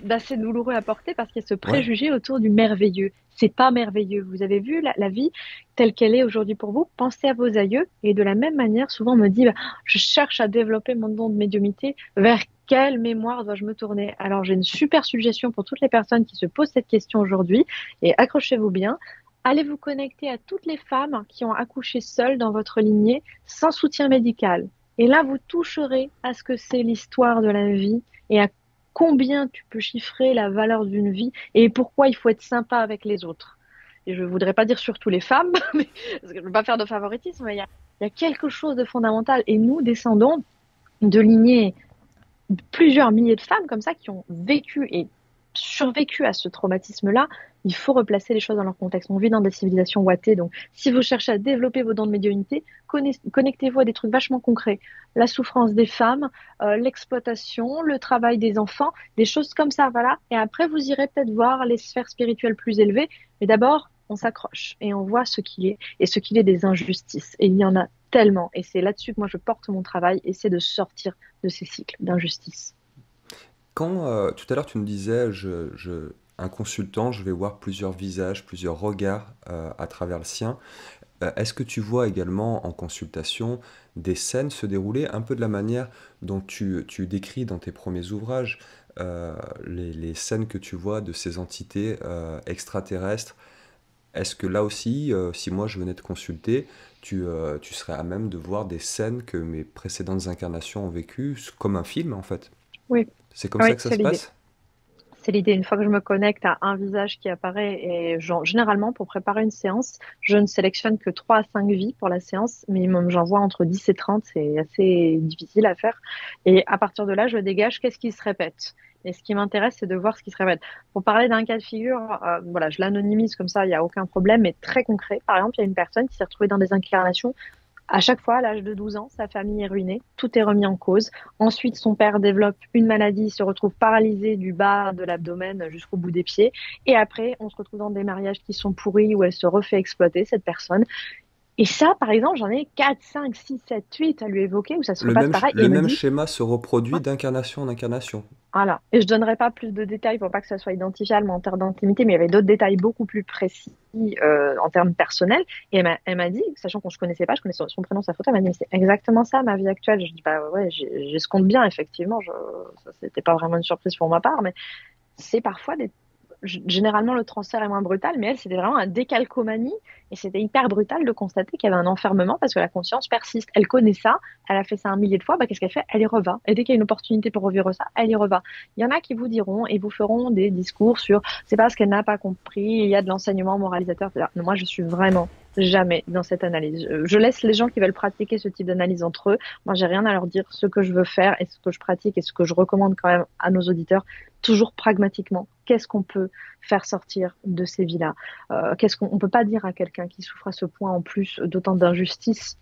d'assez douloureux à porter parce qu'il y a ce Ouais. préjugé autour du merveilleux. C'est pas merveilleux. Vous avez vu la vie telle qu'elle est aujourd'hui pour vous. Pensez à vos aïeux et de la même manière, souvent on me dit, bah, je cherche à développer mon don de médiumnité. Vers quelle mémoire dois-je me tourner? Alors, j'ai une super suggestion pour toutes les personnes qui se posent cette question aujourd'hui. Et accrochez-vous bien. Allez vous connecter à toutes les femmes qui ont accouché seules dans votre lignée, sans soutien médical. Et là, vous toucherez à ce que c'est l'histoire de la vie et à combien tu peux chiffrer la valeur d'une vie et pourquoi il faut être sympa avec les autres. Et je ne voudrais pas dire surtout les femmes, mais, parce que je ne veux pas faire de favoritisme, mais il y a quelque chose de fondamental. Et nous, descendons de lignées plusieurs milliers de femmes comme ça qui ont vécu et survécu à ce traumatisme-là, il faut replacer les choses dans leur contexte. On vit dans des civilisations ouatées, donc si vous cherchez à développer vos dons de médiumnité, connectez-vous à des trucs vachement concrets. La souffrance des femmes, l'exploitation, le travail des enfants, des choses comme ça, voilà. Et après, vous irez peut-être voir les sphères spirituelles plus élevées, mais d'abord, on s'accroche et on voit ce qu'il est et ce qu'il est des injustices. Et il y en a tellement. Et c'est là-dessus que moi je porte mon travail et c'est de sortir de ces cycles d'injustice. Quand tout à l'heure tu me disais, un consultant, je vais voir plusieurs visages, plusieurs regards à travers le sien. Est-ce que tu vois également en consultation des scènes se dérouler un peu de la manière dont tu décris dans tes premiers ouvrages les scènes que tu vois de ces entités extraterrestres? Est-ce que là aussi, si moi je venais te consulter, tu serais à même de voir des scènes que mes précédentes incarnations ont vécues, comme un film en fait? Oui, C'est comme ça oui, que ça c'est se l'idée. passe? C'est l'idée. Une fois que je me connecte à un visage qui apparaît, et généralement, pour préparer une séance, je ne sélectionne que 3 à 5 vies pour la séance. Minimum, j'en vois entre 10 et 30. C'est assez difficile à faire. Et à partir de là, je dégage qu'est-ce qui se répète. Et ce qui m'intéresse, c'est de voir ce qui se révèle. Pour parler d'un cas de figure, voilà, je l'anonymise comme ça, il n'y a aucun problème, mais très concret. Par exemple, il y a une personne qui s'est retrouvée dans des incarnations. À chaque fois, à l'âge de 12 ans, sa famille est ruinée, tout est remis en cause. Ensuite, son père développe une maladie, il se retrouve paralysé du bas de l'abdomen jusqu'au bout des pieds. Et après, on se retrouve dans des mariages qui sont pourris où elle se refait exploiter, cette personne. Et ça, par exemple, j'en ai 4, 5, 6, 7, 8 à lui évoquer où ça se repasse pareil. Et Le elle me même dit, schéma se reproduit ouais, d'incarnation en incarnation. voilà. Et je donnerai pas plus de détails pour pas que ça soit identifiable en termes d'intimité, mais il y avait d'autres détails beaucoup plus précis en termes personnels. Et elle m'a dit, sachant qu'on se connaissait pas, je connaissais son prénom, sa photo, elle m'a dit, mais c'est exactement ça ma vie actuelle. Je dis, bah ouais, j'escompte bien, effectivement. Ça, c'était pas vraiment une surprise pour ma part, mais c'est parfois généralement le transfert est moins brutal, mais elle, c'était vraiment un décalcomanie et c'était hyper brutal de constater qu'il y avait un enfermement parce que la conscience persiste. Elle connaît ça, elle a fait ça un millier de fois, bah, qu'est-ce qu'elle fait? Elle y reva. Et dès qu'il y a une opportunité pour revivre ça, elle y reva. Il y en a qui vous diront et vous feront des discours sur c'est parce qu'elle n'a pas compris, il y a de l'enseignement moralisateur. Moi, je suis vraiment jamais dans cette analyse. Je laisse les gens qui veulent pratiquer ce type d'analyse entre eux. Moi, j'ai rien à leur dire. Ce que je veux faire et ce que je pratique et ce que je recommande quand même à nos auditeurs, toujours pragmatiquement. Qu'est-ce qu'on peut faire sortir de ces vies-là? Qu'est-ce qu'on peut pas dire à quelqu'un qui souffre à ce point en plus d'autant d'injustice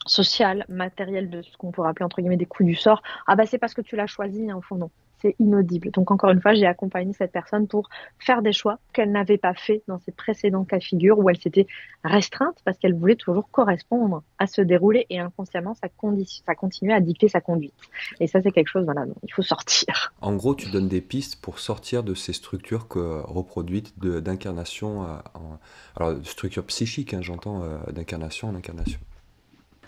sociale, matérielle, de ce qu'on pourrait appeler entre guillemets des coups du sort? Ah bah c'est parce que tu l'as choisi, hein, au fond non. C'est inaudible. Donc encore une fois, j'ai accompagné cette personne pour faire des choix qu'elle n'avait pas fait dans ses précédents cas de figure où elle s'était restreinte parce qu'elle voulait toujours correspondre à ce déroulé et inconsciemment ça continuait à dicter sa conduite. Et ça c'est quelque chose, voilà, dont il faut sortir. En gros, tu donnes des pistes pour sortir de ces structures reproduites d'incarnation, alors structure psychique, hein, j'entends, d'incarnation en incarnation.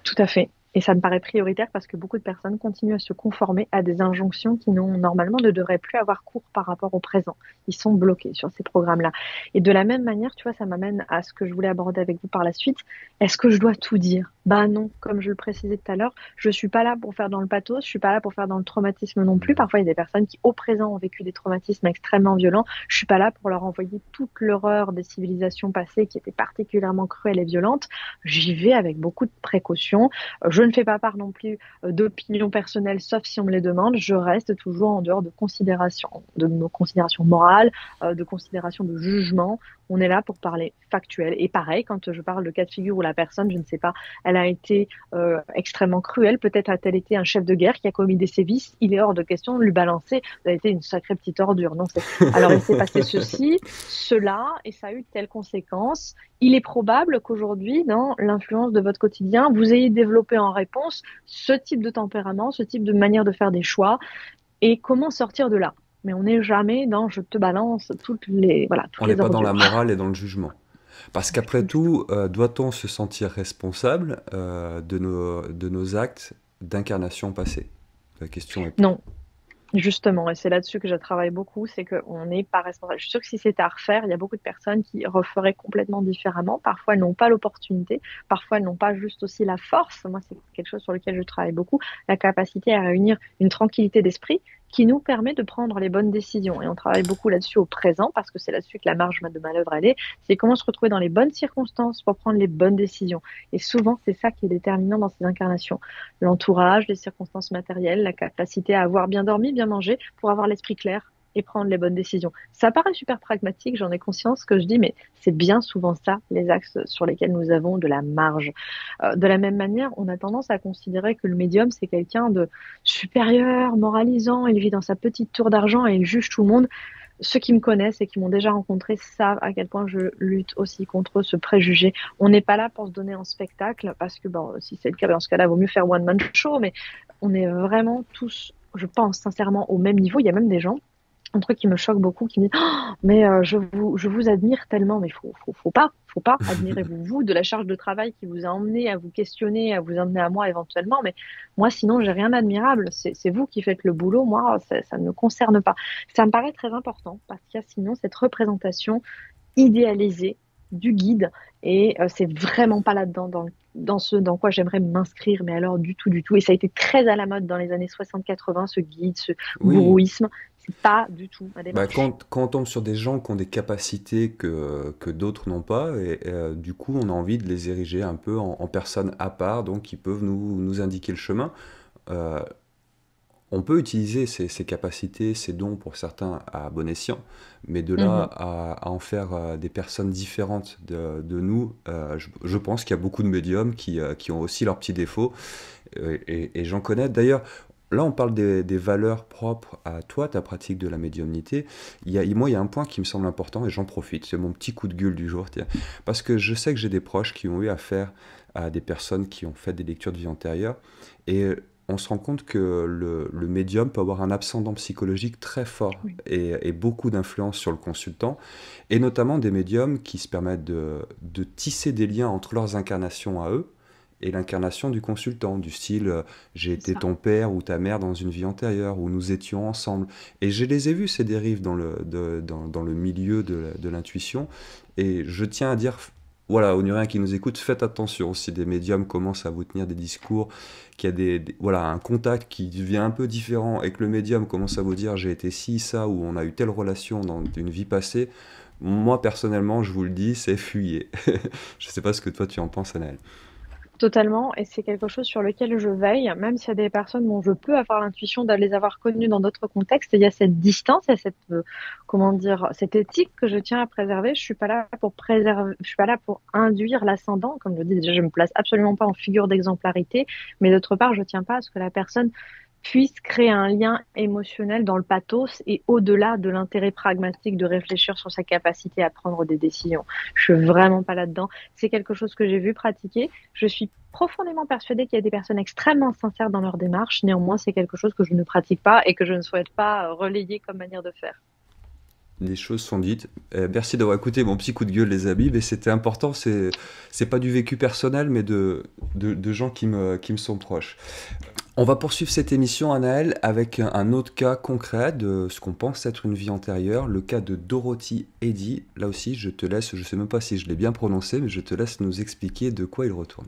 Tout à fait. Et ça me paraît prioritaire parce que beaucoup de personnes continuent à se conformer à des injonctions qui normalement ne devraient plus avoir cours par rapport au présent. Ils sont bloqués sur ces programmes-là. Et de la même manière, tu vois, ça m'amène à ce que je voulais aborder avec vous par la suite. Est-ce que je dois tout dire? Bah non, comme je le précisais tout à l'heure, je suis pas là pour faire dans le pathos, je suis pas là pour faire dans le traumatisme non plus. Parfois, il y a des personnes qui, au présent, ont vécu des traumatismes extrêmement violents. Je suis pas là pour leur envoyer toute l'horreur des civilisations passées qui étaient particulièrement cruelles et violentes. J'y vais avec beaucoup de précautions. Je ne fais pas part non plus d'opinions personnelles, sauf si on me les demande. Je reste toujours en dehors de considérations, de nos considérations morales, de considérations de jugement. On est là pour parler factuel. Et pareil, quand je parle de cas de figure où la personne, je ne sais pas, elle a été extrêmement cruelle, peut-être a-t-elle été un chef de guerre qui a commis des sévices, il est hors de question de lui balancer. Elle a été une sacrée petite ordure. Non, alors il s'est passé ceci, cela, et ça a eu telle conséquence. Il est probable qu'aujourd'hui, dans l'influence de votre quotidien, vous ayez développé en réponse ce type de tempérament, ce type de manière de faire des choix, et comment sortir de là. Mais on n'est jamais dans je te balance voilà, On toutes n'est les pas dans la ordures. morale et dans le jugement. Parce qu'après tout, doit-on se sentir responsable de nos actes d'incarnation passée? La question est... Non, justement, et c'est là-dessus que je travaille beaucoup, c'est qu'on n'est pas responsable. Je suis sûre que si c'était à refaire, il y a beaucoup de personnes qui referaient complètement différemment. Parfois, elles n'ont pas l'opportunité, parfois, elles n'ont pas juste aussi la force. Moi, c'est quelque chose sur lequel je travaille beaucoup, la capacité à réunir une tranquillité d'esprit qui nous permet de prendre les bonnes décisions. Et on travaille beaucoup là-dessus au présent, parce que c'est là-dessus que la marge de manœuvre, elle est. C'est comment se retrouver dans les bonnes circonstances pour prendre les bonnes décisions. Et souvent, c'est ça qui est déterminant dans ces incarnations. L'entourage, les circonstances matérielles, la capacité à avoir bien dormi, bien mangé, pour avoir l'esprit clair et prendre les bonnes décisions. Ça paraît super pragmatique, j'en ai conscience que je dis, mais c'est bien souvent ça, les axes sur lesquels nous avons de la marge. De la même manière, on a tendance à considérer que le médium, c'est quelqu'un de supérieur, moralisant, il vit dans sa petite tour d'argent et il juge tout le monde. Ceux qui me connaissent et qui m'ont déjà rencontré savent à quel point je lutte aussi contre ce préjugé. On n'est pas là pour se donner en spectacle parce que bon, si c'est le cas, dans ce cas-là, il vaut mieux faire one man show, mais on est vraiment tous, je pense sincèrement, au même niveau. Il y a même des gens, un truc qui me choque beaucoup, qui me dit oh, mais je vous admire tellement, mais faut pas, admirez-vous vous de la charge de travail qui vous a emmené à vous questionner, à vous emmener à moi éventuellement, mais moi sinon j'ai rien d'admirable, c'est vous qui faites le boulot, moi ça ne me concerne pas. Ça me paraît très important parce qu'il y a sinon cette représentation idéalisée du guide et c'est vraiment pas là-dedans dans ce dans quoi j'aimerais m'inscrire, mais alors du tout. Et ça a été très à la mode dans les années 60-80, ce guide, ce Oui, gourouisme. C'est pas du tout ma bah, démarche. quand on tombe sur des gens qui ont des capacités que d'autres n'ont pas, et du coup on a envie de les ériger un peu en personnes à part, donc qui peuvent nous indiquer le chemin. Euh, On peut utiliser ces capacités, ces dons pour certains à bon escient, mais de là Mhm. à en faire des personnes différentes de nous, je pense qu'il y a beaucoup de médiums qui ont aussi leurs petits défauts, et j'en connais. D'ailleurs, là on parle des valeurs propres à toi, ta pratique de la médiumnité. Moi, il y a un point qui me semble important, et j'en profite, c'est mon petit coup de gueule du jour, tiens. Parce que je sais que j'ai des proches qui ont eu affaire à des personnes qui ont fait des lectures de vie antérieure, et on se rend compte que le médium peut avoir un ascendant psychologique très fort Oui, et beaucoup d'influence sur le consultant, et notamment des médiums qui se permettent de tisser des liens entre leurs incarnations à eux et l'incarnation du consultant, du style j'ai c'est été ça. ton père ou ta mère dans une vie antérieure, où nous étions ensemble. Et je les ai vus, ces dérives, dans le milieu de l'intuition, et je tiens à dire, voilà, aux Nuriens qui nous écoutent, faites attention si des médiums commencent à vous tenir des discours, qu'il y a voilà, un contact qui devient un peu différent, et que le médium commence à vous dire j'ai été ci, ça, ou on a eu telle relation dans une vie passée. Moi, personnellement, je vous le dis, c'est fuyez. Je sais pas ce que toi tu en penses, Anaël. Totalement, et c'est quelque chose sur lequel je veille, même s'il y a des personnes dont je peux avoir l'intuition de les avoir connues dans d'autres contextes, il y a cette distance, il y a cette, comment dire, cette éthique que je tiens à préserver. Je suis pas là pour préserver, je suis pas là pour induire l'ascendant, comme je dis, déjà, je me place absolument pas en figure d'exemplarité, mais d'autre part, je tiens pas à ce que la personne puisse créer un lien émotionnel dans le pathos et au-delà de l'intérêt pragmatique de réfléchir sur sa capacité à prendre des décisions. Je suis vraiment pas là-dedans. C'est quelque chose que j'ai vu pratiquer. Je suis profondément persuadée qu'il y a des personnes extrêmement sincères dans leur démarche. Néanmoins, c'est quelque chose que je ne pratique pas et que je ne souhaite pas relayer comme manière de faire. Les choses sont dites. Merci d'avoir écouté mon petit coup de gueule, les amis, mais c'était important. C'est pas du vécu personnel, mais de gens qui me sont proches. On va poursuivre cette émission, Anaël, avec un autre cas concret de ce qu'on pense être une vie antérieure, le cas de Dorothy Eddy. Là aussi, je te laisse, je sais même pas si je l'ai bien prononcé, mais je te laisse nous expliquer de quoi il retourne.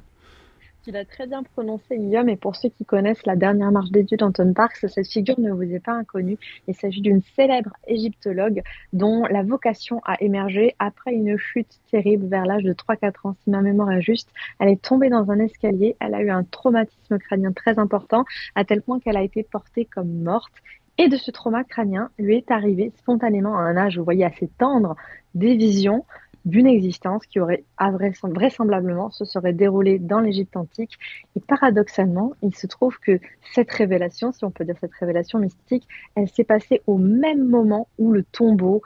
Tu l'as très bien prononcé, Guillaume, et pour ceux qui connaissent La dernière marche des dieux d'Anton Parks, cette figure ne vous est pas inconnue. Il s'agit d'une célèbre égyptologue dont la vocation a émergé après une chute terrible vers l'âge de 3-4 ans, si ma mémoire est juste. Elle est tombée dans un escalier, elle a eu un traumatisme crânien très important, à tel point qu'elle a été portée comme morte. Et de ce trauma crânien lui est arrivé spontanément à un âge, vous voyez, assez tendre, des visions d'une existence qui aurait vraisemblablement se serait déroulée dans l'Égypte antique. Et paradoxalement, il se trouve que cette révélation, si on peut dire cette révélation mystique, elle s'est passée au même moment où le tombeau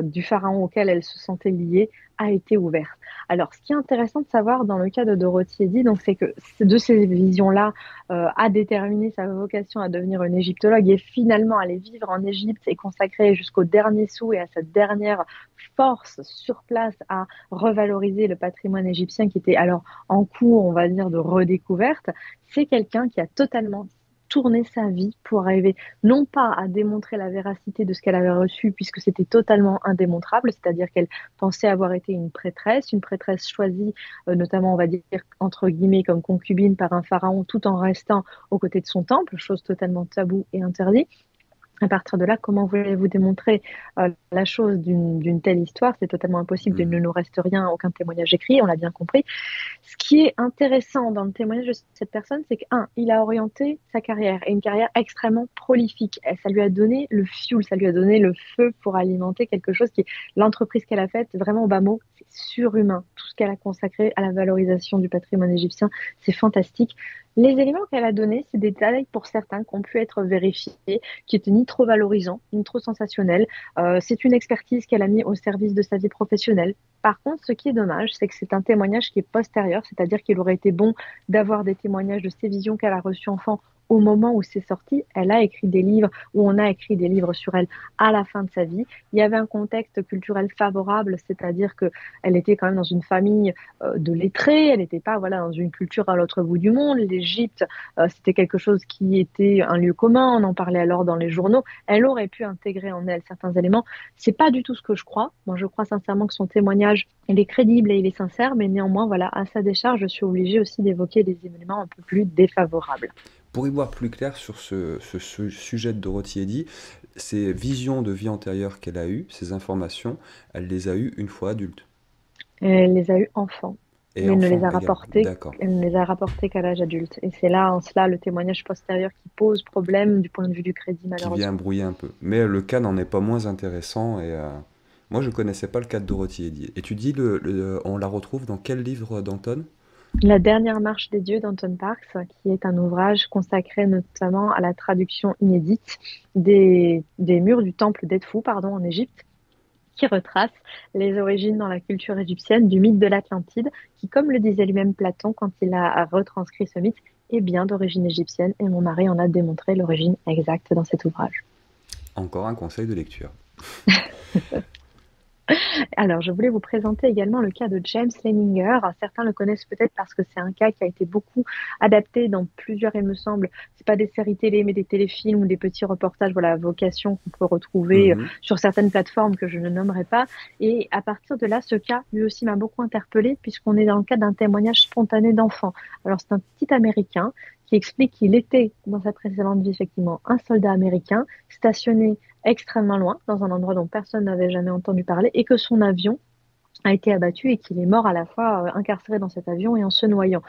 du pharaon auquel elle se sentait liée a été ouvert. Alors, ce qui est intéressant de savoir dans le cas de Dorothy Eddy, donc, c'est que de ces visions-là a déterminé sa vocation à devenir une égyptologue et finalement aller vivre en Égypte et consacrer jusqu'au dernier sou et à sa dernière force sur place à revaloriser le patrimoine égyptien qui était alors en cours, on va dire, de redécouverte, c'est quelqu'un qui a totalement tourné sa vie pour arriver non pas à démontrer la véracité de ce qu'elle avait reçu puisque c'était totalement indémontrable, c'est-à-dire qu'elle pensait avoir été une prêtresse choisie notamment on va dire entre guillemets comme concubine par un pharaon tout en restant aux côtés de son temple, chose totalement taboue et interdite. À partir de là, comment voulez-vous démontrer la chose d'une telle histoire? C'est totalement impossible, il ne Mhm. nous reste rien, aucun témoignage écrit, on l'a bien compris. Ce qui est intéressant dans le témoignage de cette personne, c'est qu'un, il a orienté sa carrière, et une carrière extrêmement prolifique. Et ça lui a donné le fuel, ça lui a donné le feu pour alimenter quelque chose qui est l'entreprise qu'elle a faite, vraiment au bas mot, c'est surhumain. Tout ce qu'elle a consacré à la valorisation du patrimoine égyptien, c'est fantastique. Les éléments qu'elle a donnés, c'est des détails pour certains qui ont pu être vérifiés, qui étaient ni trop valorisants, ni trop sensationnels. C'est une expertise qu'elle a mis au service de sa vie professionnelle. Par contre, ce qui est dommage, c'est que c'est un témoignage qui est postérieur, c'est-à-dire qu'il aurait été bon d'avoir des témoignages de ces visions qu'elle a reçues enfant au moment où c'est sorti. Elle a écrit des livres, ou on a écrit des livres sur elle à la fin de sa vie. Il y avait un contexte culturel favorable, c'est-à-dire que elle était quand même dans une famille de lettrés, elle n'était pas voilà dans une culture à l'autre bout du monde. L'Égypte, c'était quelque chose qui était un lieu commun, on en parlait alors dans les journaux. Elle aurait pu intégrer en elle certains éléments. C'est pas du tout ce que je crois. Moi, je crois sincèrement que son témoignage, il est crédible et il est sincère, mais néanmoins, voilà, à sa décharge, je suis obligée aussi d'évoquer des éléments un peu plus défavorables. Pour y voir plus clair sur ce sujet de Dorothy Eddy, ces visions de vie antérieure qu'elle a eues, ces informations, elle les a eues une fois adulte. Elle les a eus enfants. Et mais enfant également. D'accord. elle ne les a rapportés qu'à l'âge adulte. Et c'est là, en cela, le témoignage postérieur qui pose problème du point de vue du crédit, Qui vient malheureusement. brouiller un peu. Mais le cas n'en est pas moins intéressant. Et moi, je connaissais pas le cas de Dorothy Eddy. Et tu dis, on la retrouve dans quel livre d'Anton? La dernière marche des dieux d'Anton Parks, qui est un ouvrage consacré notamment à la traduction inédite des murs du temple d'Edfou, pardon, en Égypte, qui retrace les origines dans la culture égyptienne du mythe de l'Atlantide, qui, comme le disait lui-même Platon quand il a retranscrit ce mythe, est bien d'origine égyptienne, et mon mari en a démontré l'origine exacte dans cet ouvrage. Encore un conseil de lecture. Alors, je voulais vous présenter également le cas de James Leninger. Certains le connaissent peut-être parce que c'est un cas qui a été beaucoup adapté dans plusieurs, il me semble. C'est pas des séries télé, mais des téléfilms ou des petits reportages, voilà, à vocation qu'on peut retrouver Mhm. sur certaines plateformes que je ne nommerai pas. Et à partir de là, ce cas, lui aussi, m'a beaucoup interpellée puisqu'on est dans le cas d'un témoignage spontané d'enfant. Alors, c'est un petit Américain qui explique qu'il était, dans sa précédente vie, effectivement, un soldat américain stationné extrêmement loin, dans un endroit dont personne n'avait jamais entendu parler, et que son avion a été abattu et qu'il est mort à la fois incarcéré dans cet avion et en se noyant.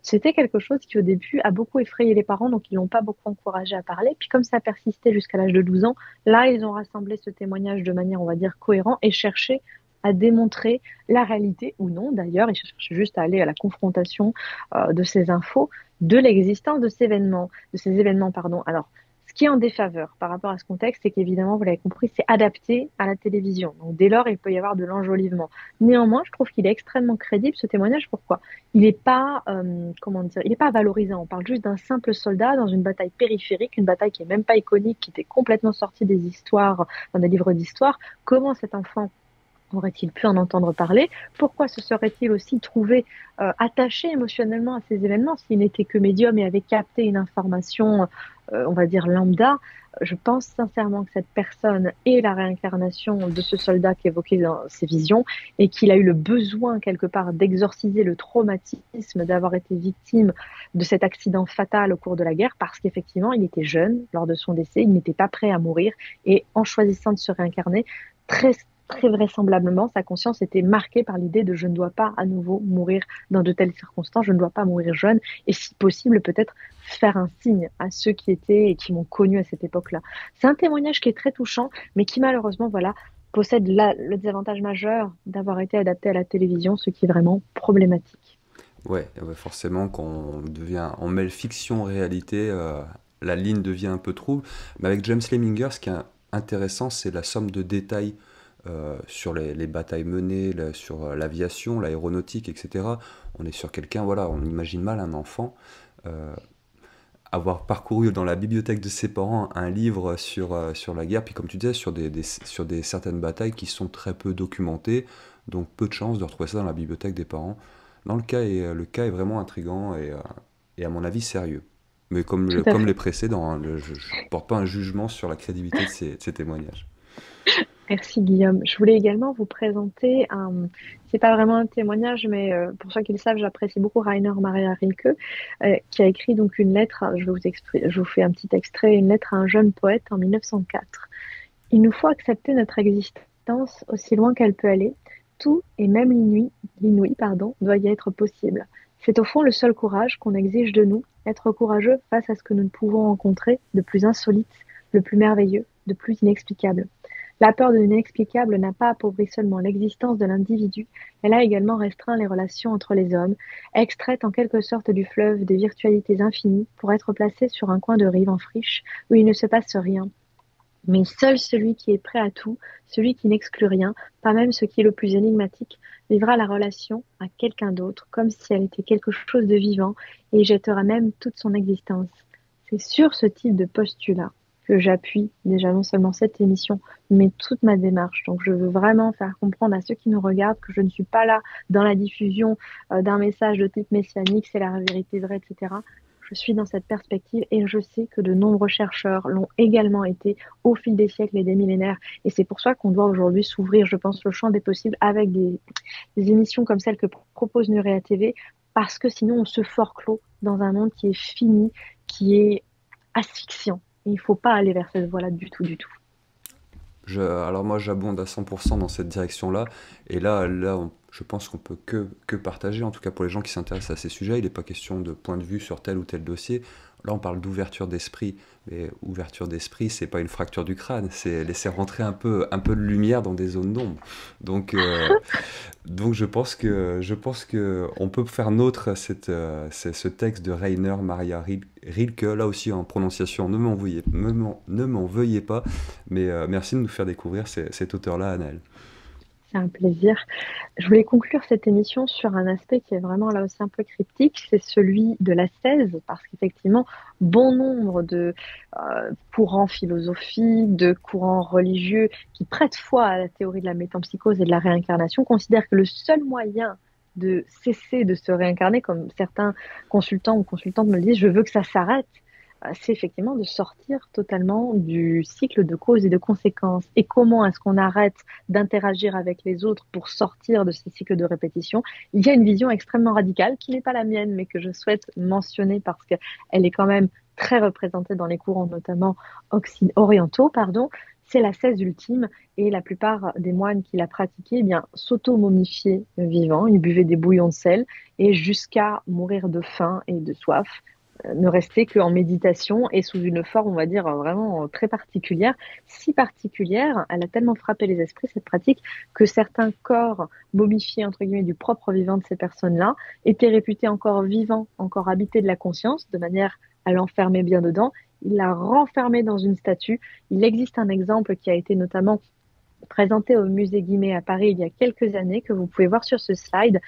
C'était quelque chose qui au début a beaucoup effrayé les parents, donc ils l'ont pas beaucoup encouragé à parler. Puis comme ça persistait jusqu'à l'âge de 12 ans, là ils ont rassemblé ce témoignage de manière, on va dire, cohérente et cherché à démontrer la réalité ou non d'ailleurs, ils cherchaient juste à aller à la confrontation de ces infos, de l'existence de ces événements, pardon. Alors, ce qui est en défaveur par rapport à ce contexte, c'est qu'évidemment, vous l'avez compris, c'est adapté à la télévision. Donc, dès lors, il peut y avoir de l'enjolivement. Néanmoins, je trouve qu'il est extrêmement crédible, ce témoignage. Pourquoi? Il n'est pas, comment dire, il n'est pas valorisant. On parle juste d'un simple soldat dans une bataille périphérique, une bataille qui est même pas iconique, qui était complètement sortie des histoires, dans des livres d'histoire. Comment cet enfant aurait-il pu en entendre parler? Pourquoi se serait-il aussi trouvé attaché émotionnellement à ces événements s'il n'était que médium et avait capté une information, on va dire, lambda? Je pense sincèrement que cette personne est la réincarnation de ce soldat qu'évoquait dans ses visions et qu'il a eu le besoin quelque part d'exorciser le traumatisme d'avoir été victime de cet accident fatal au cours de la guerre parce qu'effectivement il était jeune lors de son décès, il n'était pas prêt à mourir et en choisissant de se réincarner, très très vraisemblablement, sa conscience était marquée par l'idée de je ne dois pas à nouveau mourir dans de telles circonstances, je ne dois pas mourir jeune, et si possible, peut-être faire un signe à ceux qui étaient et qui m'ont connu à cette époque-là. C'est un témoignage qui est très touchant, mais qui malheureusement, voilà, possède le désavantage majeur d'avoir été adapté à la télévision, ce qui est vraiment problématique. Ouais, ouais, forcément, quand on mêle fiction réalité, la ligne devient un peu trouble. Mais avec James Leminger, ce qui est intéressant, c'est la somme de détails sur les batailles menées, sur l'aviation, l'aéronautique, etc. On est sur quelqu'un, voilà, on imagine mal un enfant euh, avoir parcouru dans la bibliothèque de ses parents un livre sur la guerre, puis comme tu disais, sur des certaines batailles qui sont très peu documentées, donc peu de chances de retrouver ça dans la bibliothèque des parents. Le cas est vraiment intriguant et à mon avis sérieux. Mais Tout à comme les fait. précédents, hein, je ne porte pas un jugement sur la crédibilité de ces témoignages. Merci Guillaume. Je voulais également vous présenter c'est pas vraiment un témoignage, mais pour ceux qui le savent, j'apprécie beaucoup Rainer Maria Rilke, qui a écrit donc une lettre, je vous fais un petit extrait, une lettre à un jeune poète en 1904. Il nous faut accepter notre existence aussi loin qu'elle peut aller. Tout, et même l'inouï, pardon, doit y être possible. C'est au fond le seul courage qu'on exige de nous, être courageux face à ce que nous ne pouvons rencontrer de plus insolite, le plus merveilleux, de plus inexplicable. La peur de l'inexplicable n'a pas appauvri seulement l'existence de l'individu, elle a également restreint les relations entre les hommes, extraites en quelque sorte du fleuve des virtualités infinies pour être placées sur un coin de rive en friche où il ne se passe rien. Mais seul celui qui est prêt à tout, celui qui n'exclut rien, pas même ce qui est le plus énigmatique, vivra la relation à quelqu'un d'autre comme si elle était quelque chose de vivant et y jettera même toute son existence. C'est sur ce type de postulat que j'appuie déjà non seulement cette émission, mais toute ma démarche. Donc je veux vraiment faire comprendre à ceux qui nous regardent que je ne suis pas là dans la diffusion d'un message de type messianique, c'est la vérité vraie, etc. Je suis dans cette perspective et je sais que de nombreux chercheurs l'ont également été au fil des siècles et des millénaires. Et c'est pour ça qu'on doit aujourd'hui s'ouvrir, je pense, le champ des possibles avec des émissions comme celle que propose Nurea TV, parce que sinon on se forclôt dans un monde qui est fini, qui est asphyxiant. Et il ne faut pas aller vers cette voie-là du tout, du tout. Alors moi j'abonde à 100% dans cette direction-là. Et là, je pense qu'on peut que partager, en tout cas pour les gens qui s'intéressent à ces sujets. Il n'est pas question de point de vue sur tel ou tel dossier. Là, on parle d'ouverture d'esprit. Mais ouverture d'esprit, c'est pas une fracture du crâne, c'est laisser rentrer un peu de lumière dans des zones d'ombre. Donc, donc je pense que on peut faire nôtre ce texte de Rainer Maria Rilke, là aussi en prononciation, ne m'en veuillez pas, mais merci de nous faire découvrir cet auteur-là, Anaël. C'est un plaisir. Je voulais conclure cette émission sur un aspect qui est vraiment là aussi un peu cryptique, c'est celui de l'ascèse, parce qu'effectivement, bon nombre de courants philosophiques, de courants religieux qui prêtent foi à la théorie de la métempsychose et de la réincarnation considèrent que le seul moyen de cesser de se réincarner, comme certains consultants ou consultantes me le disent, je veux que ça s'arrête, c'est effectivement de sortir totalement du cycle de causes et de conséquences. Et comment est-ce qu'on arrête d'interagir avec les autres pour sortir de ces cycles de répétition? Il y a une vision extrêmement radicale qui n'est pas la mienne, mais que je souhaite mentionner parce qu'elle est quand même très représentée dans les courants, notamment orientaux, pardon. C'est l'ascèse ultime et la plupart des moines qui la pratiquaient, eh bien, s'auto-momifiaient vivants. Ils buvaient des bouillons de sel et jusqu'à mourir de faim et de soif ne rester qu'en méditation et sous une forme, on va dire, vraiment très particulière. Si particulière, elle a tellement frappé les esprits, cette pratique, que certains corps momifiés, entre guillemets, du propre vivant de ces personnes-là, étaient réputés encore vivants, encore habités de la conscience, de manière à l'enfermer bien dedans. Il l'a renfermé dans une statue. Il existe un exemple qui a été notamment présenté au musée Guimet à Paris il y a quelques années, que vous pouvez voir sur ce slide.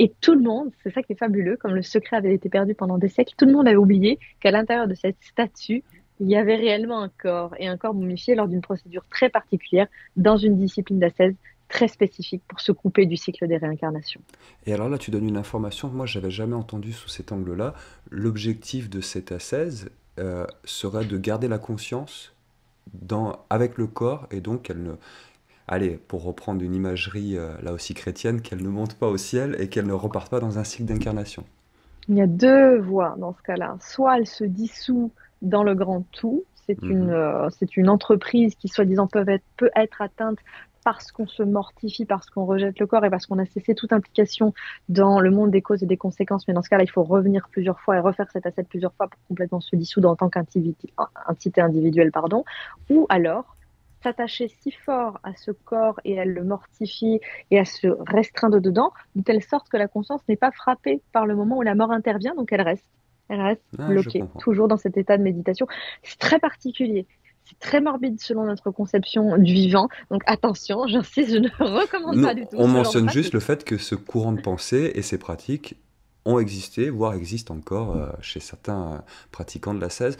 Et tout le monde, c'est ça qui est fabuleux, comme le secret avait été perdu pendant des siècles, tout le monde avait oublié qu'à l'intérieur de cette statue, il y avait réellement un corps, et un corps momifié lors d'une procédure très particulière, dans une discipline d'ascèse très spécifique pour se couper du cycle des réincarnations. Et alors là, tu donnes une information que moi, j'avais jamais entendue sous cet angle-là. L'objectif de cette ascèse serait de garder la conscience avec le corps, et donc qu'elle ne, allez, pour reprendre une imagerie là aussi chrétienne, qu'elle ne monte pas au ciel et qu'elle ne reparte pas dans un cycle d'incarnation. Il y a deux voies dans ce cas-là. Soit elle se dissout dans le grand tout, Mhm. c'est une entreprise qui, soi-disant, peut être atteinte parce qu'on se mortifie, parce qu'on rejette le corps et parce qu'on a cessé toute implication dans le monde des causes et des conséquences. Mais dans ce cas-là, il faut revenir plusieurs fois et refaire cet ascète plusieurs fois pour complètement se dissoudre en tant qu'entité individuelle, pardon. Ou alors, s'attacher si fort à ce corps et à le mortifier et à se restreindre dedans, de telle sorte que la conscience n'est pas frappée par le moment où la mort intervient, donc elle reste Ah, je bloquée, comprends. toujours dans cet état de méditation. C'est très particulier. C'est très morbide selon notre conception du vivant. Donc attention, j'insiste, je ne recommande pas Non, du tout on ce genre de mentionne juste pratique. le fait que ce courant de pensée et ces pratiques ont existé, voire existent encore chez certains pratiquants de la 16.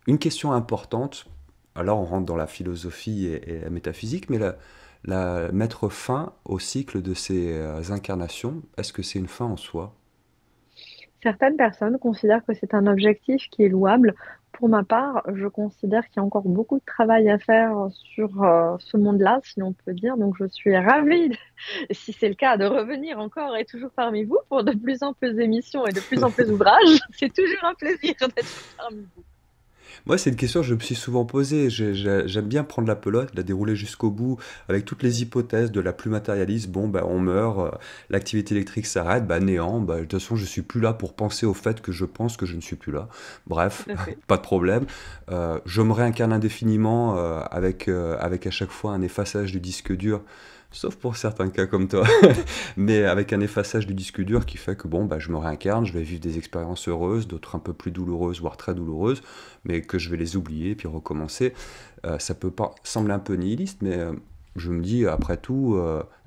Une question importante, alors on rentre dans la philosophie et la métaphysique, mais mettre fin au cycle de ces incarnations, est-ce que c'est une fin en soi? Certaines personnes considèrent que c'est un objectif qui est louable. Pour ma part, je considère qu'il y a encore beaucoup de travail à faire sur ce monde-là, si l'on peut dire. Donc, je suis ravie, si c'est le cas, de revenir encore et toujours parmi vous pour de plus en plus d'émissions et de plus en plus d'ouvrages. C'est toujours un plaisir d'être parmi vous. Moi, c'est une question que je me suis souvent posée. J'aime bien prendre la pelote, la dérouler jusqu'au bout, avec toutes les hypothèses de la plus matérialiste. Bon, bah, on meurt, l'activité électrique s'arrête, bah, néant. Bah, de toute façon, je suis plus là pour penser au fait que je pense que je ne suis plus là. Tout Bref, à fait. pas de problème. Je me réincarne indéfiniment avec à chaque fois un effaçage du disque dur. Sauf pour certains cas comme toi, mais avec un effaçage du disque dur qui fait que bon, bah, je me réincarne, je vais vivre des expériences heureuses, d'autres un peu plus douloureuses, voire très douloureuses, mais que je vais les oublier puis recommencer. Ça peut pas sembler un peu nihiliste, mais je me dis après tout,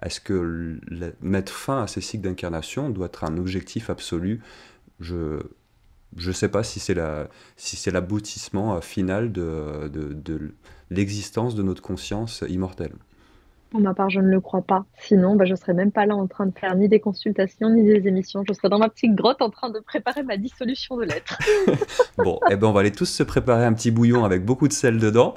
est-ce que mettre fin à ces cycles d'incarnation doit être un objectif absolu? Je je sais pas si c'est l'aboutissement final de l'existence de notre conscience immortelle. Pour ma part, je ne le crois pas. Sinon, bah, je serais même pas là en train de faire ni des consultations, ni des émissions. Je serais dans ma petite grotte en train de préparer ma dissolution de l'être. Bon, eh ben on va aller tous se préparer un petit bouillon avec beaucoup de sel dedans.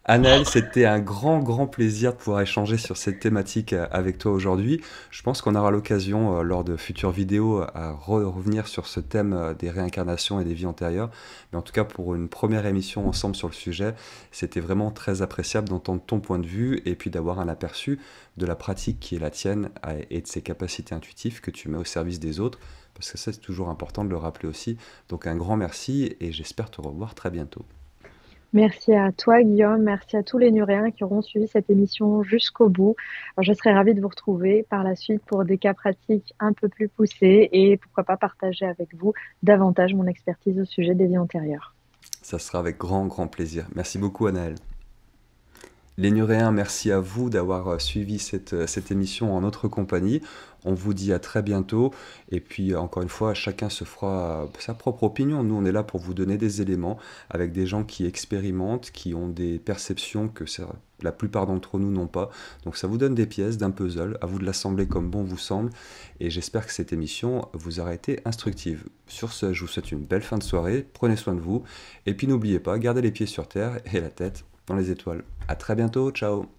Anaël, c'était un grand, grand plaisir de pouvoir échanger sur cette thématique avec toi aujourd'hui. Je pense qu'on aura l'occasion, lors de futures vidéos, à revenir sur ce thème des réincarnations et des vies antérieures. Mais en tout cas, pour une première émission ensemble sur le sujet, c'était vraiment très appréciable d'entendre ton point de vue et puis d'avoir un aperçu de la pratique qui est la tienne et de ses capacités intuitives que tu mets au service des autres. Parce que ça, c'est toujours important de le rappeler aussi. Donc un grand merci et j'espère te revoir très bientôt. Merci à toi, Guillaume. Merci à tous les Nuréens qui auront suivi cette émission jusqu'au bout. Alors, je serai ravie de vous retrouver par la suite pour des cas pratiques un peu plus poussés et pourquoi pas partager avec vous davantage mon expertise au sujet des vies antérieures. Ça sera avec grand, grand plaisir. Merci beaucoup, Anaël. Les Nuréens, merci à vous d'avoir suivi cette émission en notre compagnie. On vous dit à très bientôt. Et puis, encore une fois, chacun se fera sa propre opinion. Nous, on est là pour vous donner des éléments avec des gens qui expérimentent, qui ont des perceptions que la plupart d'entre nous n'ont pas. Donc, ça vous donne des pièces d'un puzzle. À vous de l'assembler comme bon vous semble. Et j'espère que cette émission vous aura été instructive. Sur ce, je vous souhaite une belle fin de soirée. Prenez soin de vous. Et puis, n'oubliez pas, gardez les pieds sur terre et la tête dans les étoiles. À très bientôt, ciao!